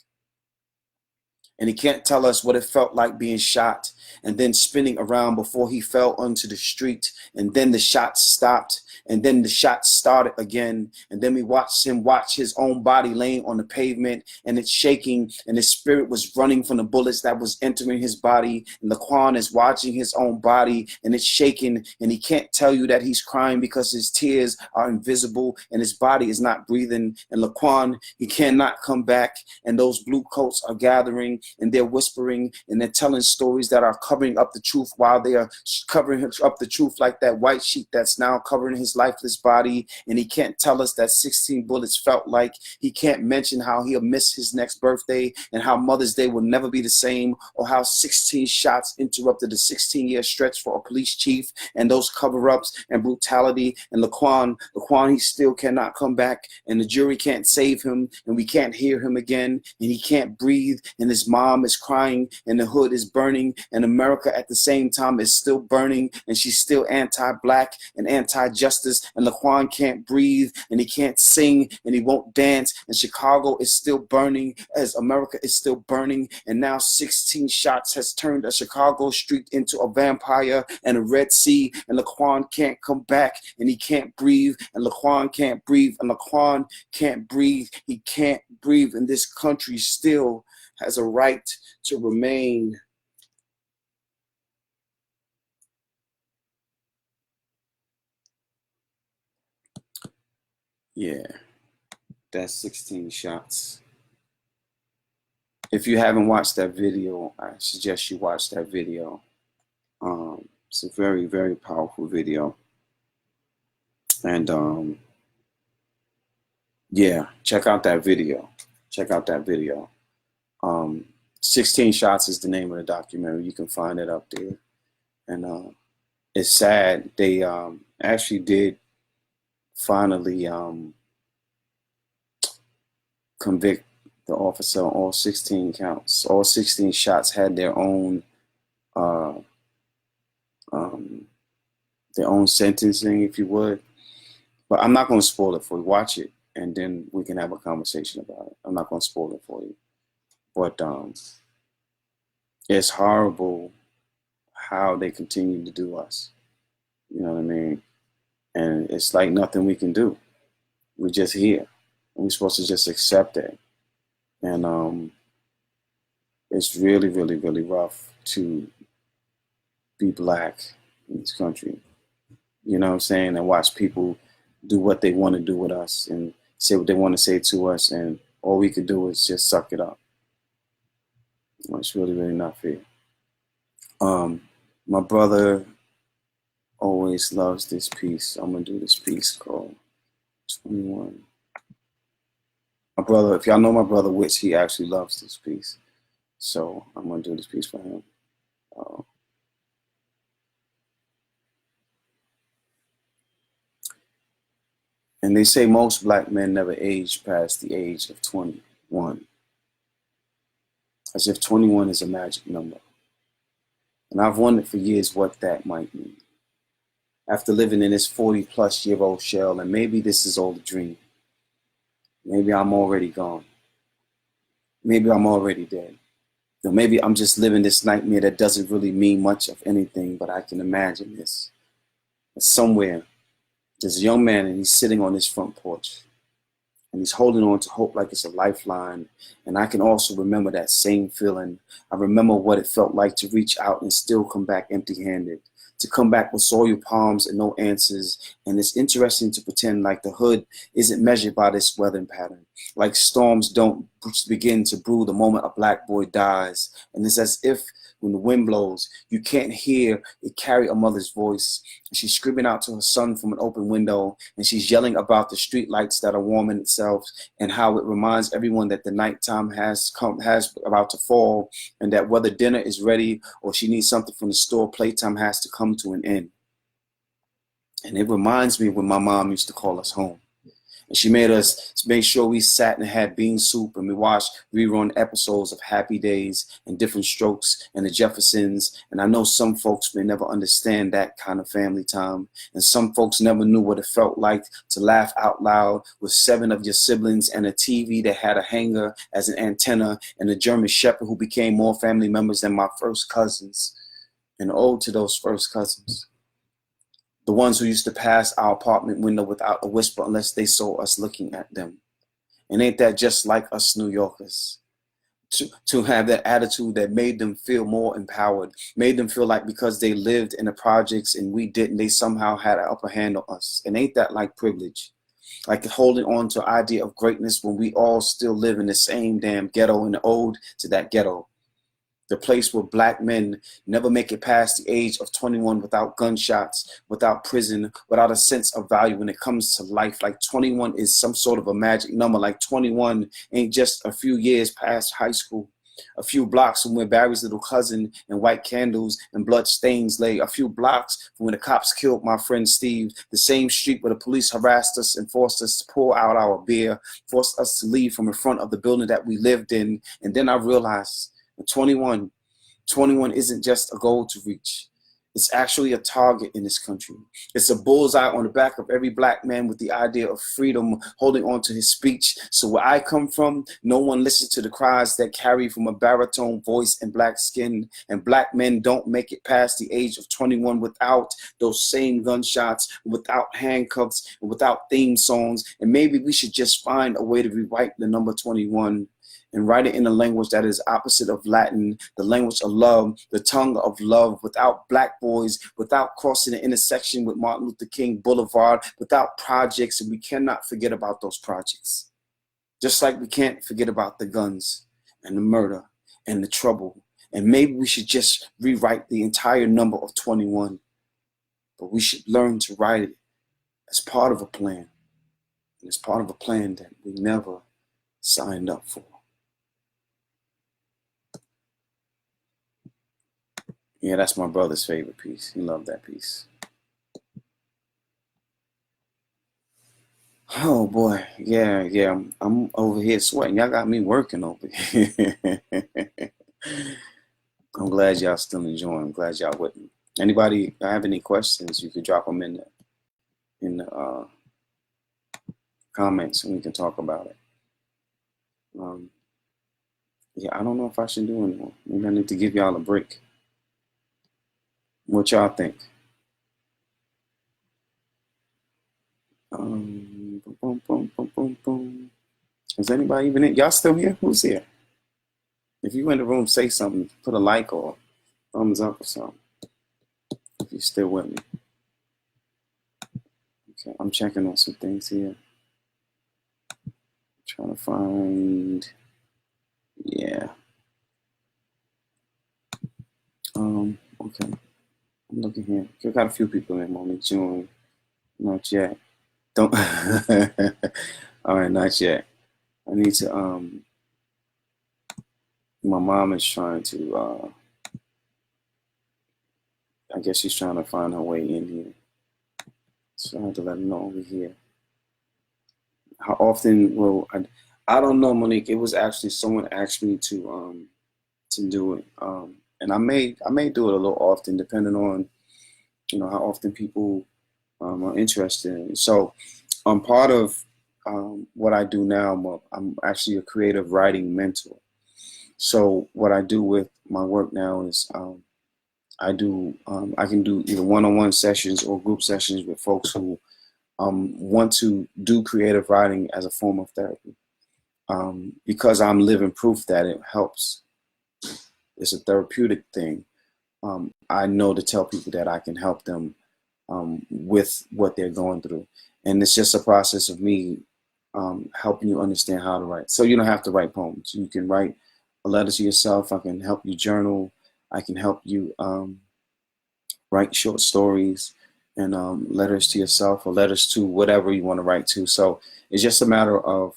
And he can't tell us what it felt like being shot and then spinning around before he fell onto the street. And then the shots stopped, and then the shots started again. And then we watched him watch his own body laying on the pavement, and it's shaking, and his spirit was running from the bullets that was entering his body. And Laquan is watching his own body, and it's shaking, and he can't tell you that he's crying because his tears are invisible and his body is not breathing. And Laquan, he cannot come back, and those blue coats are gathering, and they're whispering, and they're telling stories that are covering up the truth while they are covering up the truth like that white sheet that's now covering his lifeless body. And he can't tell us that 16 bullets felt like. He can't mention how he'll miss his next birthday, and how Mother's Day will never be the same, or how 16 shots interrupted a 16-year stretch for a police chief, and those cover-ups and brutality. And Laquan, he still cannot come back, and the jury can't save him, and we can't hear him again, and he can't breathe, and his mom is crying, and the hood is burning, and America at the same time is still burning, and she's still anti-black and anti-justice. And Laquan can't breathe, and he can't sing, and he won't dance, and Chicago is still burning as America is still burning. And now 16 shots has turned a Chicago street into a vampire and a Red Sea, and Laquan can't come back, and he can't breathe, and Laquan can't breathe, and Laquan can't breathe. He can't breathe, and this country still has a right to remain. Yeah, that's 16 shots. If you haven't watched that video, I suggest you watch that video. It's a very, very powerful video. And yeah, check out that video. Check out that video. 16 Shots is the name of the documentary. You can find it up there. And it's sad. They actually did finally convict the officer on all 16 counts. All 16 shots had their own sentencing, if you would. But I'm not going to spoil it for you. Watch it, and then we can have a conversation about it. I'm not going to spoil it for you. But it's horrible how they continue to do us. You know what I mean? And it's like nothing we can do. We're just here. And we're supposed to just accept it. And it's really, really, really rough to be black in this country. You know what I'm saying? And watch people do what they want to do with us and say what they want to say to us, and all we could do is just suck it up. It's really, really not fair. My brother always loves this piece. I'm gonna do this piece called 21. My brother, if y'all know my brother Witch, he actually loves this piece. So I'm gonna do this piece for him. And they say most black men never age past the age of 21. As if 21 is a magic number. And I've wondered for years what that might mean. After living in this 40-plus-year-old shell, and maybe this is all a dream. Maybe I'm already gone. Maybe I'm already dead. Or maybe I'm just living this nightmare that doesn't really mean much of anything, but I can imagine this. That somewhere, there's a young man, and he's sitting on his front porch. And he's holding on to hope like it's a lifeline. And I can also remember that same feeling. I remember what it felt like to reach out and still come back empty-handed. To come back with soiled palms and no answers. And it's interesting to pretend like the hood isn't measured by this weather pattern. Like storms don't begin to brew the moment a black boy dies. And it's as if when the wind blows, you can't hear it carry a mother's voice. She's screaming out to her son from an open window, and she's yelling about the street lights that are warm in itself, and how it reminds everyone that the nighttime has about to fall, and that whether dinner is ready or she needs something from the store, playtime has to come to an end. And it reminds me when my mom used to call us home. And she made sure we sat and had bean soup, and we watched rerun episodes of Happy Days and Different Strokes and the Jeffersons. And I know some folks may never understand that kind of family time. And some folks never knew what it felt like to laugh out loud with 7 of your siblings and a TV that had a hanger as an antenna, and a German Shepherd who became more family members than my first cousins. And ode to those first cousins. The ones who used to pass our apartment window without a whisper unless they saw us looking at them. And ain't that just like us New Yorkers? To have that attitude that made them feel more empowered, made them feel like because they lived in the projects and we didn't, they somehow had an upper hand on us. And ain't that like privilege? Like holding on to an idea of greatness when we all still live in the same damn ghetto, and ode to that ghetto. The place where black men never make it past the age of 21 without gunshots, without prison, without a sense of value when it comes to life. Like 21 is some sort of a magic number. Like 21 ain't just a few years past high school. A few blocks from where Barry's little cousin and white candles and blood stains lay. A few blocks from when the cops killed my friend Steve. The same street where the police harassed us and forced us to pour out our beer, forced us to leave from in front of the building that we lived in. And then I realized 21 isn't just a goal to reach. It's actually a target in this country. It's a bullseye on the back of every black man with the idea of freedom holding on to his speech. So where I come from, no one listens to the cries that carry from a baritone voice and black skin. And black men don't make it past the age of 21 without those same gunshots, without handcuffs, and without theme songs. And maybe we should just find a way to rewrite the number 21. And write it in a language that is opposite of Latin, the language of love, the tongue of love, without black boys, without crossing the intersection with Martin Luther King Boulevard, without projects. And we cannot forget about those projects. Just like we can't forget about the guns and the murder and the trouble. And maybe we should just rewrite the entire number of 21. But we should learn to write it as part of a plan. And as part of a plan that we never signed up for. Yeah, that's my brother's favorite piece. He loved that piece. Oh boy, yeah. I'm over here sweating. Y'all got me working over here. I'm glad y'all still enjoying. I'm glad y'all with me. Anybody have any questions? You can drop them in the comments, and we can talk about it. Yeah, I don't know if I should do anymore. Maybe I need to give y'all a break. What y'all think? Boom, boom, boom, boom, boom, boom. Is anybody even in? Y'all still here? Who's here? If you in the room, say something. Put a like or thumbs up or something. If you're still with me. Okay, I'm checking on some things here. Trying to find. Yeah. Okay. I'm looking here. I got a few people in. Only June. Not yet. Don't. All right, not yet. I need to. My mom is trying to. I guess she's trying to find her way in here. So I have to let her know over here. How often will I don't know, Monique. It was actually someone asked me to do it. And I may do it a little often, depending on, how often people are interested in it. So part of what I do now, I'm actually a creative writing mentor. So what I do with my work now is I can do either one-on-one sessions or group sessions with folks who want to do creative writing as a form of therapy. Because I'm living proof that it helps. It's a therapeutic thing. I know to tell people that I can help them with what they're going through. And it's just a process of me helping you understand how to write. So you don't have to write poems. You can write a letter to yourself. I can help you journal. I can help you write short stories. and letters to yourself or letters to whatever you want to write to. So it's just a matter of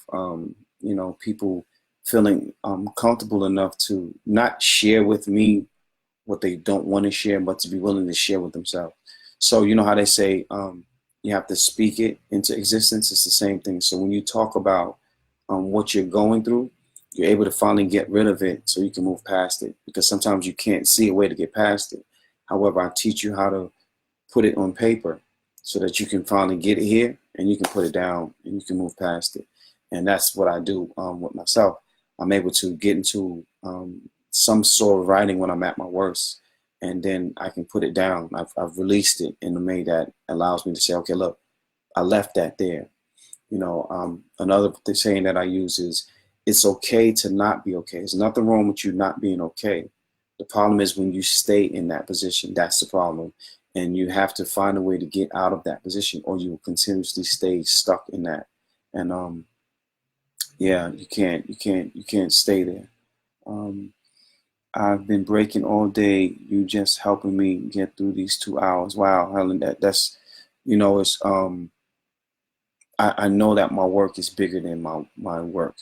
people feeling comfortable enough to not share with me what they don't want to share, but to be willing to share with themselves. So you know how they say you have to speak it into existence. It's the same thing. So when you talk about what you're going through, you're able to finally get rid of it so you can move past it, because sometimes you can't see a way to get past it. However, I teach you how to put it on paper so that you can finally get it here and you can put it down and you can move past it. And that's what I do with myself. I'm able to get into some sort of writing when I'm at my worst, and then I can put it down. I've released it in a way that allows me to say, okay, look, I left that there. Another saying that I use is, it's okay to not be okay. There's nothing wrong with you not being okay. The problem is when you stay in that position. That's the problem. And you have to find a way to get out of that position, or you will continuously stay stuck in that. And yeah, you can't stay there. Um, I've been breaking all day. You just helping me get through these 2 hours. Wow, Helen, it's I know that my work is bigger than my work.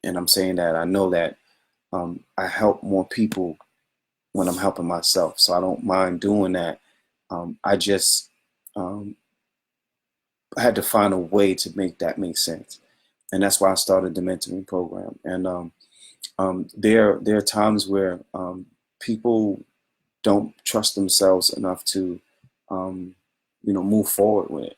And I'm saying that I know that I help more people when I'm helping myself. So I don't mind doing that. I just um, had to find a way to make that make sense. And that's why I started the mentoring program. And there are times where people don't trust themselves enough to move forward with it.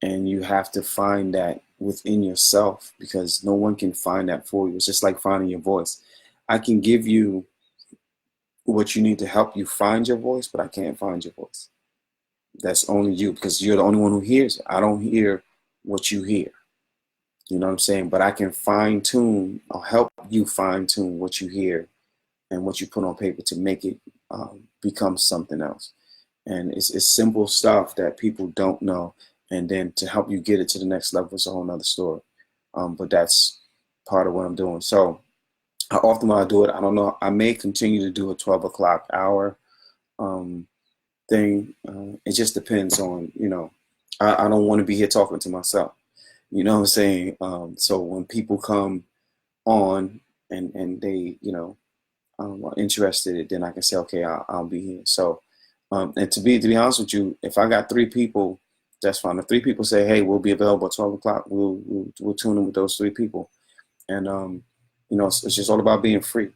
And you have to find that within yourself, because no one can find that for you. It's just like finding your voice. I can give you what you need to help you find your voice, but I can't find your voice. That's only you, because you're the only one who hears it. I don't hear what you hear. You know what I'm saying? But I can fine tune or help you fine tune what you hear and what you put on paper to make it become something else. And it's simple stuff that people don't know. And then to help you get it to the next level is a whole nother story. But that's part of what I'm doing. So how often will I do it? I don't know. I may continue to do a 12 o'clock hour thing. It just depends on, I don't want to be here talking to myself. You know what I'm saying? So when people come on and they, are interested, then I can say, okay, I'll be here. So, and to be honest with you, if I got 3 people, that's fine. If 3 people say, hey, we'll be available at 12 o'clock, we'll tune in with those 3 people. And, it's just all about being free.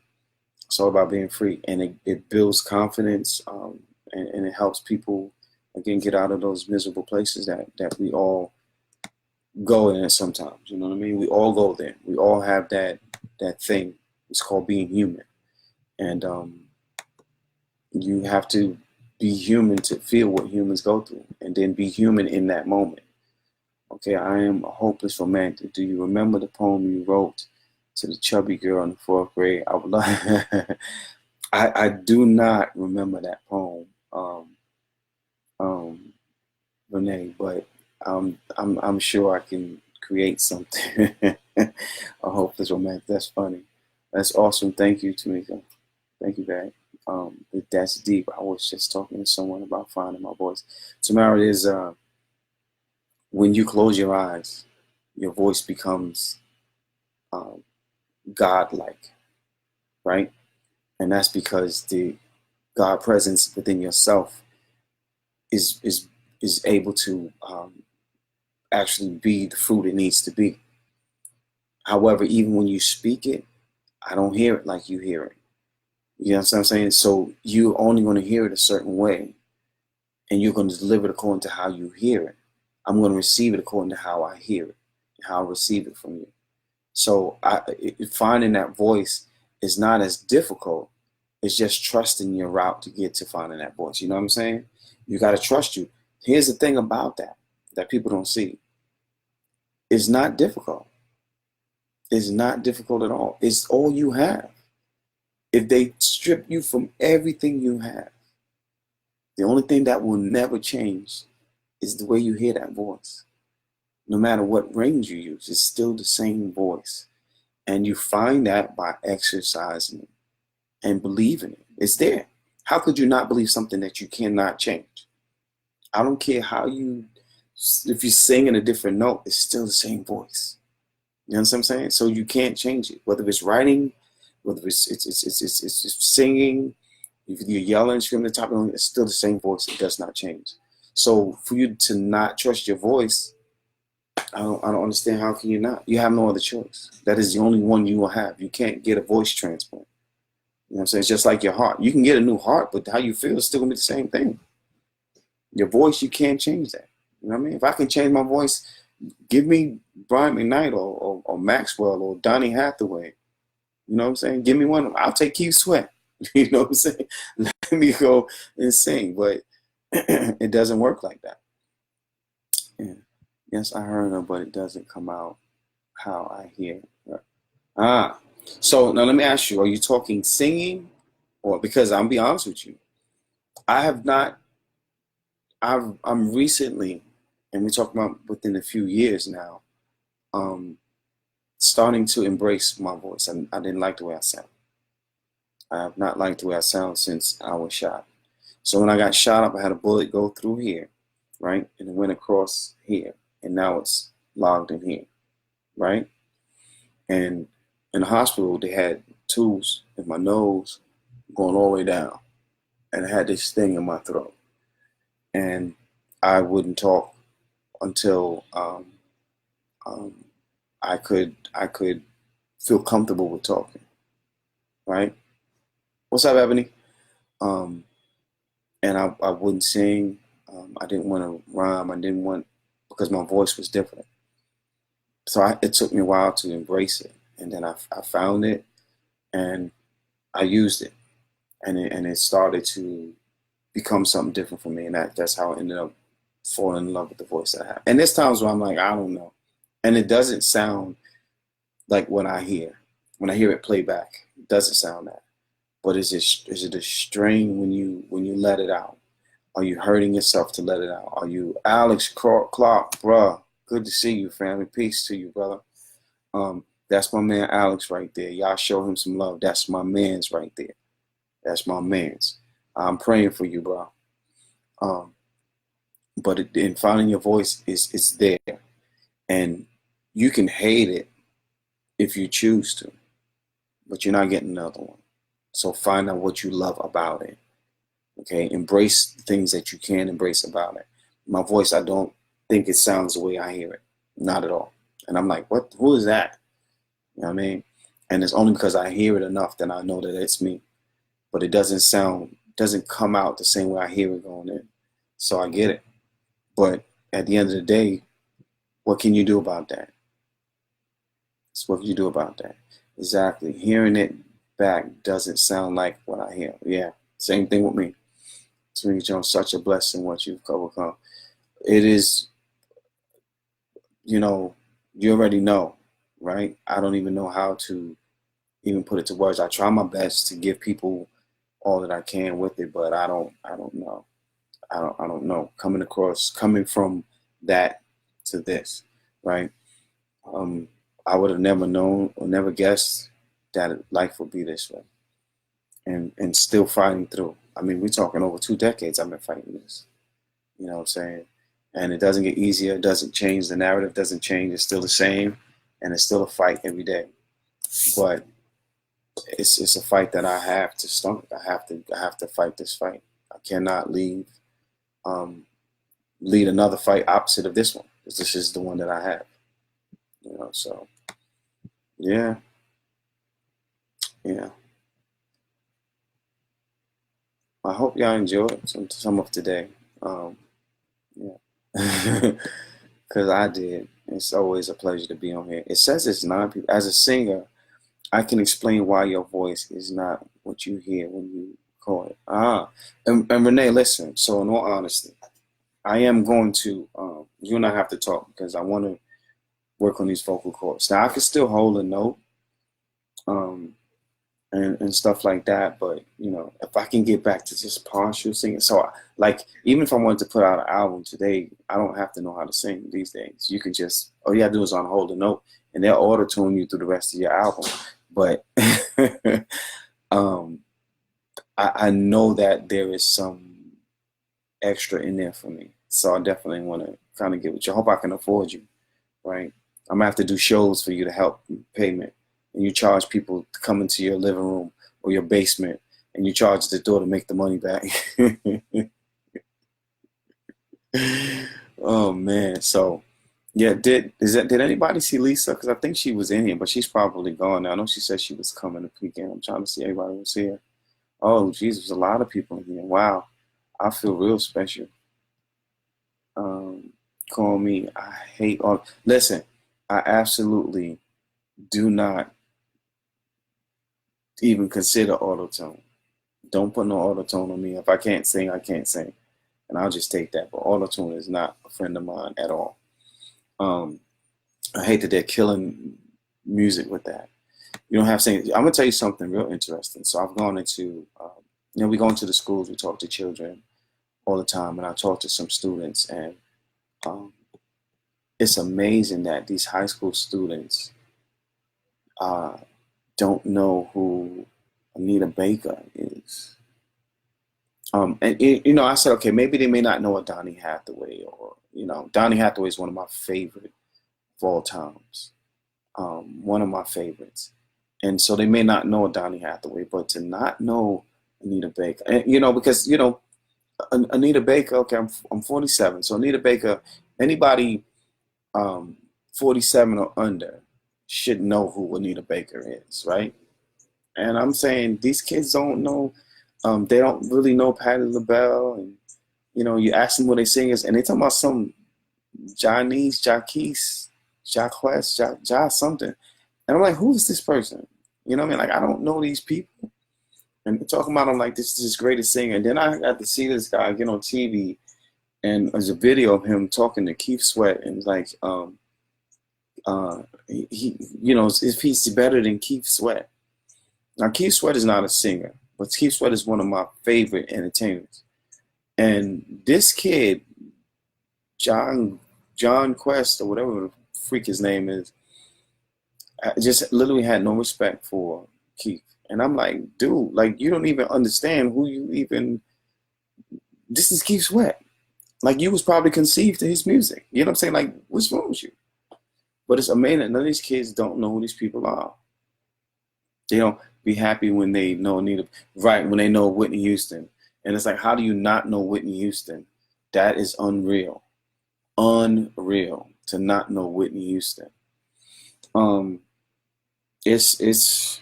It's all about being free. And it builds confidence, and it helps people, again, get out of those miserable places that we all go in sometimes. You know what I mean? We all go there. We all have that thing. It's called being human. And you have to be human to feel what humans go through, and then be human in that moment. Okay, I am a hopeless romantic. Do you remember the poem you wrote to the chubby girl in the 4th grade? I would like I do not remember that poem, um, Renee, but I'm sure I can create something. A hopeless romantic. That's funny. That's awesome. Thank you, Tamika. Thank you, Barry. That's deep. I was just talking to someone about finding my voice. Tamara, is when you close your eyes, your voice becomes um, God-like, right? And that's because the God presence within yourself is able to actually be the fruit it needs to be. However, even when you speak it, I don't hear it like you hear it. You know what I'm saying? So you're only going to hear it a certain way, and you're going to deliver it according to how you hear it. I'm going to receive it according to how I hear it, how I receive it from you. So finding that voice is not as difficult. It's just trusting your route to get to finding that voice. You know what I'm saying? You got to trust you. Here's the thing about that people don't see. It's not difficult. It's not difficult at all. It's all you have. If they strip you from everything you have, the only thing that will never change is the way you hear that voice. No matter what range you use, it's still the same voice. And you find that by exercising it and believing it. It's there. How could you not believe something that you cannot change? I don't care how if you sing in a different note, it's still the same voice. You know what I'm saying? So you can't change it. Whether it's writing, whether it's singing, if you're yelling, screaming at the top of the lungs, it's still the same voice. It does not change. So for you to not trust your voice, I don't understand how can you not? You have no other choice. That is the only one you will have. You can't get a voice transplant. You know what I'm saying? It's just like your heart. You can get a new heart, but how you feel is still gonna be the same thing. Your voice, you can't change that. You know what I mean? If I can change my voice, give me Brian McKnight or Maxwell or Donny Hathaway. You know what I'm saying? Give me one. I'll take Keith Sweat. You know what I'm saying? Let me go and sing. But it doesn't work like that. Yeah. Yes, I heard her, but it doesn't come out how I hear her. Ah. So now let me ask you, are you talking singing? Or because I'll be honest with you, I have not I'm recently, and we're talking about within a few years now, um, starting to embrace my voice. I didn't like the way I sound. I have not liked the way I sound since I was shot. So when I got shot up, I had a bullet go through here, right? And it went across here. And now it's logged in here, right? And in the hospital, they had tubes in my nose going all the way down. And I had this thing in my throat. And I wouldn't talk until um, I could feel comfortable with talking, right? What's up, Ebony? Um, and I wouldn't sing. I didn't want to rhyme. I didn't want because my voice was different. So it took me a while to embrace it, and then I found it and I used it, and it started to become something different for me, and that's how I ended up falling in love with the voice that I have. And there's times where I'm like, I don't know, and it doesn't sound like what I hear when I hear it play back. It doesn't sound that. But is it a strain when you let it out? Are you hurting yourself to let it out? Are you Alex Clark, bruh? Good to see you, family. Peace to you, brother. That's my man Alex right there. Y'all show him some love. That's my man's right there. That's my man's. I'm praying for you, bro. Um, but in finding your voice is it's there, and you can hate it if you choose to, but you're not getting another one. So find out what you love about it. Okay, embrace the things that you can embrace about it. My voice, I don't think it sounds the way I hear it, not at all. And I'm like, what? Who is that? You know what I mean? And it's only because I hear it enough that I know that it's me. But it doesn't come out the same way I hear it going in. So I get it. But at the end of the day, what can you do about that? It's what you do about that. Exactly. Hearing it back doesn't sound like what I hear. Yeah, same thing with me. Swing Jones, such a blessing what you've overcome. It is, you know, you already know, right? I don't even know how to even put it to words. I try my best to give people all that I can with it, but I don't know. I don't know. Coming from that to this, right? Um, I would have never known or never guessed that life would be this way, and still fighting through. I mean, we're talking over 2 decades. I've been fighting this. You know what I'm saying? And it doesn't get easier. It doesn't change. The narrative doesn't change. It's still the same, and it's still a fight every day. But it's a fight that I have to stomach. I have to fight this fight. I cannot um, lead another fight opposite of this one. This is the one that I have. So yeah, yeah. I hope y'all enjoyed some of today. Um, yeah, because I did. It's always a pleasure to be on here. It says it's 9 people. As a singer, I can explain why your voice is not what you hear when you call it. And Renee, listen. So in all honesty, I am going to. You and I have to talk because I want to work on these vocal cords. Now I can still hold a note, um, and stuff like that. But if I can get back to just partial singing, so like even if I wanted to put out an album today, I don't have to know how to sing these days. You can just all you have to do is on hold a note, and they'll auto tune you through the rest of your album. But um, I know that there is some extra in there for me. So I definitely want to kind of get with you. I hope I can afford you, right? I'm gonna have to do shows for you to help payment, and you charge people to come into your living room or your basement, and you charge the door to make the money back. Oh man, so yeah, did anybody see Lisa? Because I think she was in here, but she's probably gone now. I know she said she was coming to peek in. I'm trying to see everybody was here. Oh, Jesus, a lot of people in here. Wow, I feel real special. Um, Call me. I hate all. Listen, I absolutely do not even consider auto tune. Don't put no auto tune on me. If I can't sing, I can't sing, and I'll just take that. But auto tune is not a friend of mine at all. Um, I hate that they're killing music with that. You don't have singing. I'm gonna tell you something real interesting. So I've gone into, we go into the schools. We talk to children all the time, and I talk to some students, and um, it's amazing that these high school students uh, don't know who Anita Baker is. And I said, okay, maybe they may not know a Donny Hathaway, or Donny Hathaway is one of my favorite of all times, one of my favorites, and so they may not know a Donny Hathaway, but to not know Anita Baker, and, because Anita Baker, okay, I'm 47, so Anita Baker, anybody um, 47 or under should know who Anita Baker is, right? And I'm saying these kids don't know. They don't really know Patti LaBelle, and you ask them what they sing is, and they talking about some Johnny's, Jaquez, Jaquez, Ja something, and I'm like, who is this person? You know what I mean? Like, I don't know these people, and they're talking about him like this is his greatest singer. And then I got to see this guy get on TV, and there's a video of him talking to Keith Sweat, and like, if he's better than Keith Sweat. Now, Keith Sweat is not a singer, but Keith Sweat is one of my favorite entertainers. And this kid, John Quest, or whatever the freak his name is, just literally had no respect for Keith. And I'm like, dude, like, you don't even understand who you even. This is Keith Sweat. Like, you was probably conceived to his music. You know what I'm saying? Like, what's wrong with you? But it's amazing that none of these kids don't know who these people are. They don't be happy when they know Anita, right? When they know Whitney Houston. And it's like, how do you not know Whitney Houston? That is unreal. Unreal to not know Whitney Houston. It's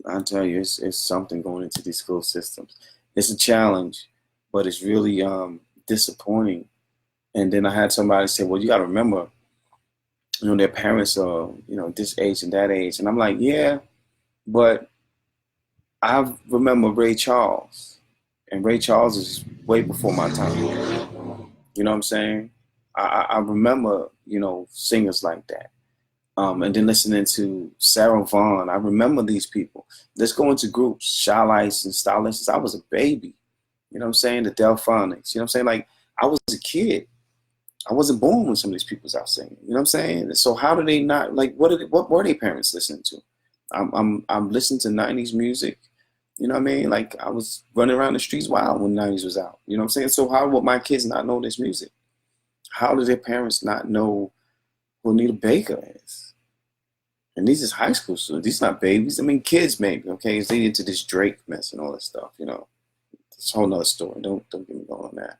I tell you, it's something going into these school systems. It's a challenge, but it's really disappointing. And then I had somebody say, well, you got to remember, their parents are, this age and that age. And I'm like, yeah, but I remember Ray Charles, and Ray Charles is way before my time. You know what I'm saying? I remember, singers like that. And then listening to Sarah Vaughan, I remember these people. Let's go into groups, Shy Lights and Stylists. I was a baby. You know what I'm saying? The Delphonics. You know what I'm saying? Like, I was a kid. I wasn't born when some of these people's out singing. You know what I'm saying? So how do they not, like, what were their parents listening to? I'm listening to 90s music. You know what I mean? Like, I was running around the streets wild when 90s was out. You know what I'm saying? So how would my kids not know this music? How do their parents not know who Anita Baker is? And these is high school students. These not babies. I mean, kids maybe, okay? They into this Drake mess and all this stuff, It's a whole nother story. Don't get me going on that.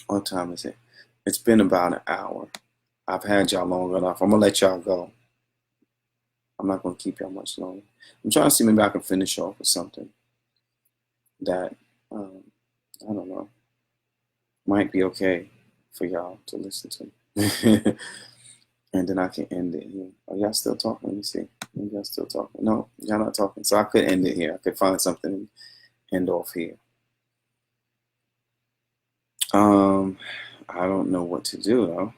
What time is it? It's been about an hour. I've had y'all long enough. I'm gonna let y'all go. I'm not gonna keep y'all much longer. I'm trying to see maybe I can finish off with something that I don't know, might be okay for y'all to listen to. And then I can end it here. Are y'all still talking? Let me see. Maybe y'all still talking. No, y'all not talking. So I could end it here. I could find something and end off here. I don't know what to do though.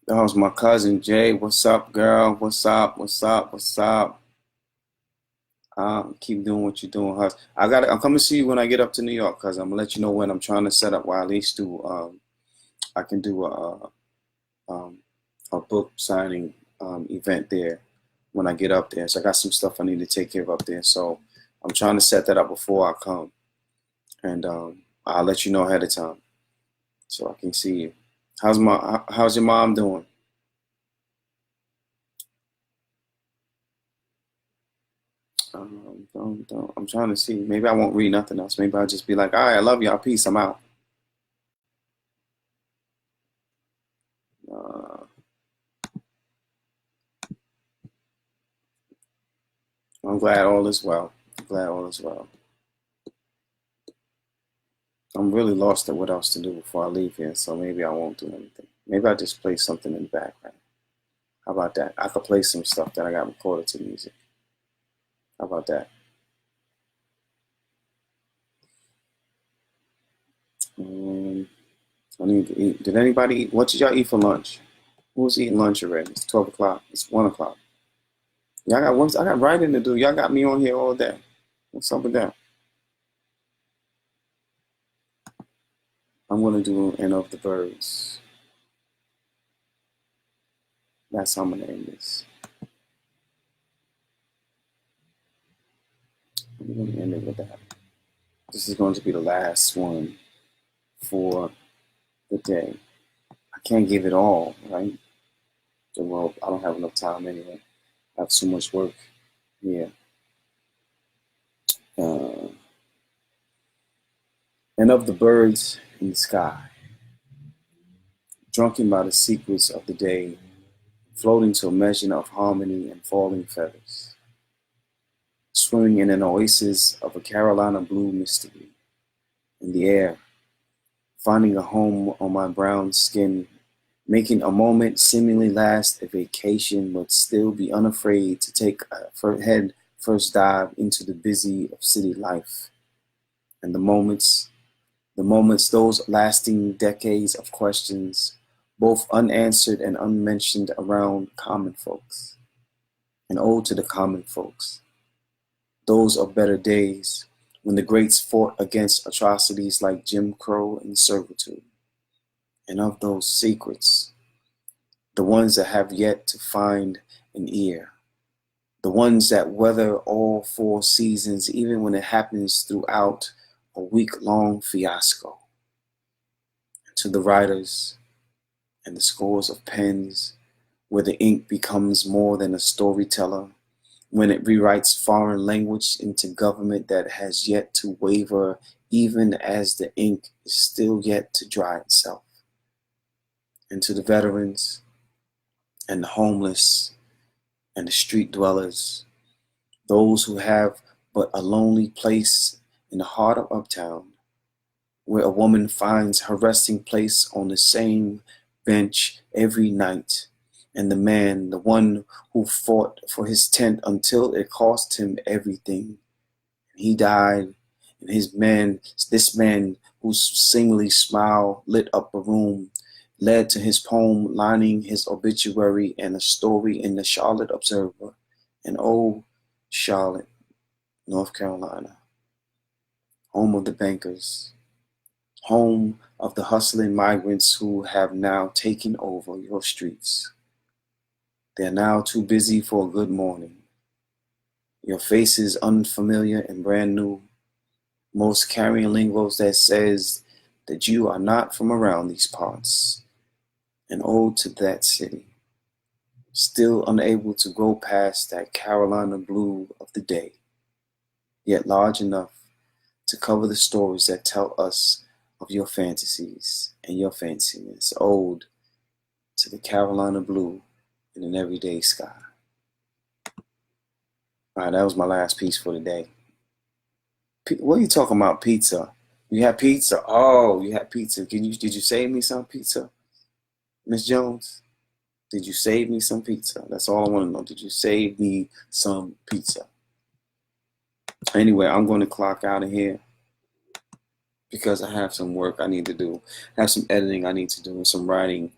That was my cousin Jay. What's up, girl? What's up? What's up? What's up? Keep doing what you're doing, hus. I'm coming to see you when I get up to New York, cause I'm gonna let you know when I'm trying to set up where at least I can do um, a book signing event there when I get up there. So I got some stuff I need to take care of up there. So I'm trying to set that up before I come, and I'll let you know ahead of time so I can see you. How's your mom doing? I'm trying to see. Maybe I won't read nothing else. Maybe I'll just be like, all right, I love y'all. Peace. I'm out. Uh, I'm glad all is well. I'm glad all is well. I'm really lost at what else to do before I leave here, so maybe I won't do anything. Maybe I'll just play something in the background. How about that? I could play some stuff that I got recorded to music. How about that? Um, I need to eat. Did anybody eat? What did y'all eat for lunch? Who's eating lunch already? It's 12 o'clock. It's 1 o'clock. Y'all got I got writing to do. Y'all got me on here all day. What's up with that? I'm gonna do End of the Birds. That's how I'm gonna name this. I'm gonna end it with that. This is going to be the last one for the day. I can't give it all, right? Well, I don't have enough time anyway. I have so much work here. Uh, and of the birds in the sky, drunken by the secrets of the day, floating to a measure of harmony and falling feathers, swimming in an oasis of a Carolina blue mystery, in the air, finding a home on my brown skin, making a moment seemingly last a vacation, but still be unafraid to take a head first dive into the busy of city life. And the moments, those lasting decades of questions, both unanswered and unmentioned around common folks. An ode to the common folks. Those are better days when the greats fought against atrocities like Jim Crow and servitude. And of those secrets, the ones that have yet to find an ear, the ones that weather all four seasons, even when it happens throughout a week-long fiasco. To the writers and the scores of pens, where the ink becomes more than a storyteller, when it rewrites foreign language into government that has yet to waver, even as the ink is still yet to dry itself. And to the veterans and the homeless and the street dwellers, those who have but a lonely place in the heart of uptown, where a woman finds her resting place on the same bench every night, and the man, the one who fought for his tent until it cost him everything, he died, and this man whose seemingly smile lit up a room, led to his poem lining his obituary and a story in the Charlotte Observer. And oh, Charlotte, North Carolina, home of the bankers, home of the hustling migrants who have now taken over your streets. They're now too busy for a good morning. Your face is unfamiliar and brand new, most carrying lingos that says that you are not from around these parts. An ode to that city, still unable to go past that Carolina blue of the day, yet large enough to cover the stories that tell us of your fantasies and your fanciness. Ode to the Carolina blue in an everyday sky. All right, that was my last piece for the day. What are you talking about, pizza? You had pizza? Oh, you had pizza. Did you save me some pizza, Miss Jones? Did you save me some pizza? That's all I want to know. Did you save me some pizza? Anyway, I'm going to clock out of here because I have some work I need to do. I have some editing I need to do and some writing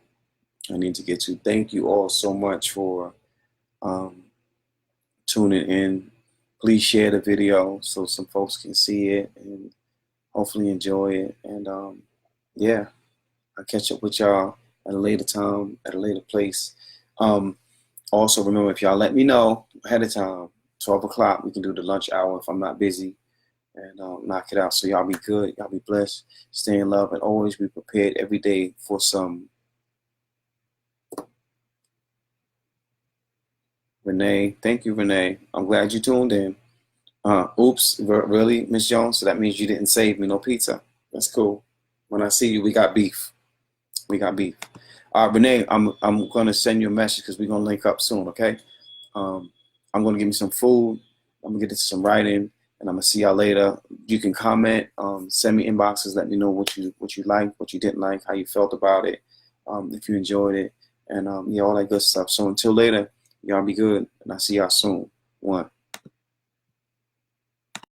I need to get to. Thank you all so much for tuning in. Please share the video so some folks can see it and hopefully enjoy it. And yeah, I'll catch up with y'all at a later time, at a later place. Also, remember, if y'all let me know ahead of time, 12 o'clock, we can do the lunch hour if I'm not busy, and knock it out. So y'all be good. Y'all be blessed. Stay in love, and always be prepared every day for some. Renee, thank you, Renee. I'm glad you tuned in. Oops, really, Miss Jones? So that means you didn't save me no pizza. That's cool. When I see you, we got beef. We got beef. Renee, I'm gonna send you a message because we're gonna link up soon, okay? Um, I'm gonna give me some food. I'm gonna get into some writing, and I'm gonna see y'all later. You can comment, send me inboxes, let me know what you liked, what you didn't like, how you felt about it, if you enjoyed it, and yeah, all that good stuff. So until later, y'all be good, and I'll see y'all soon. One.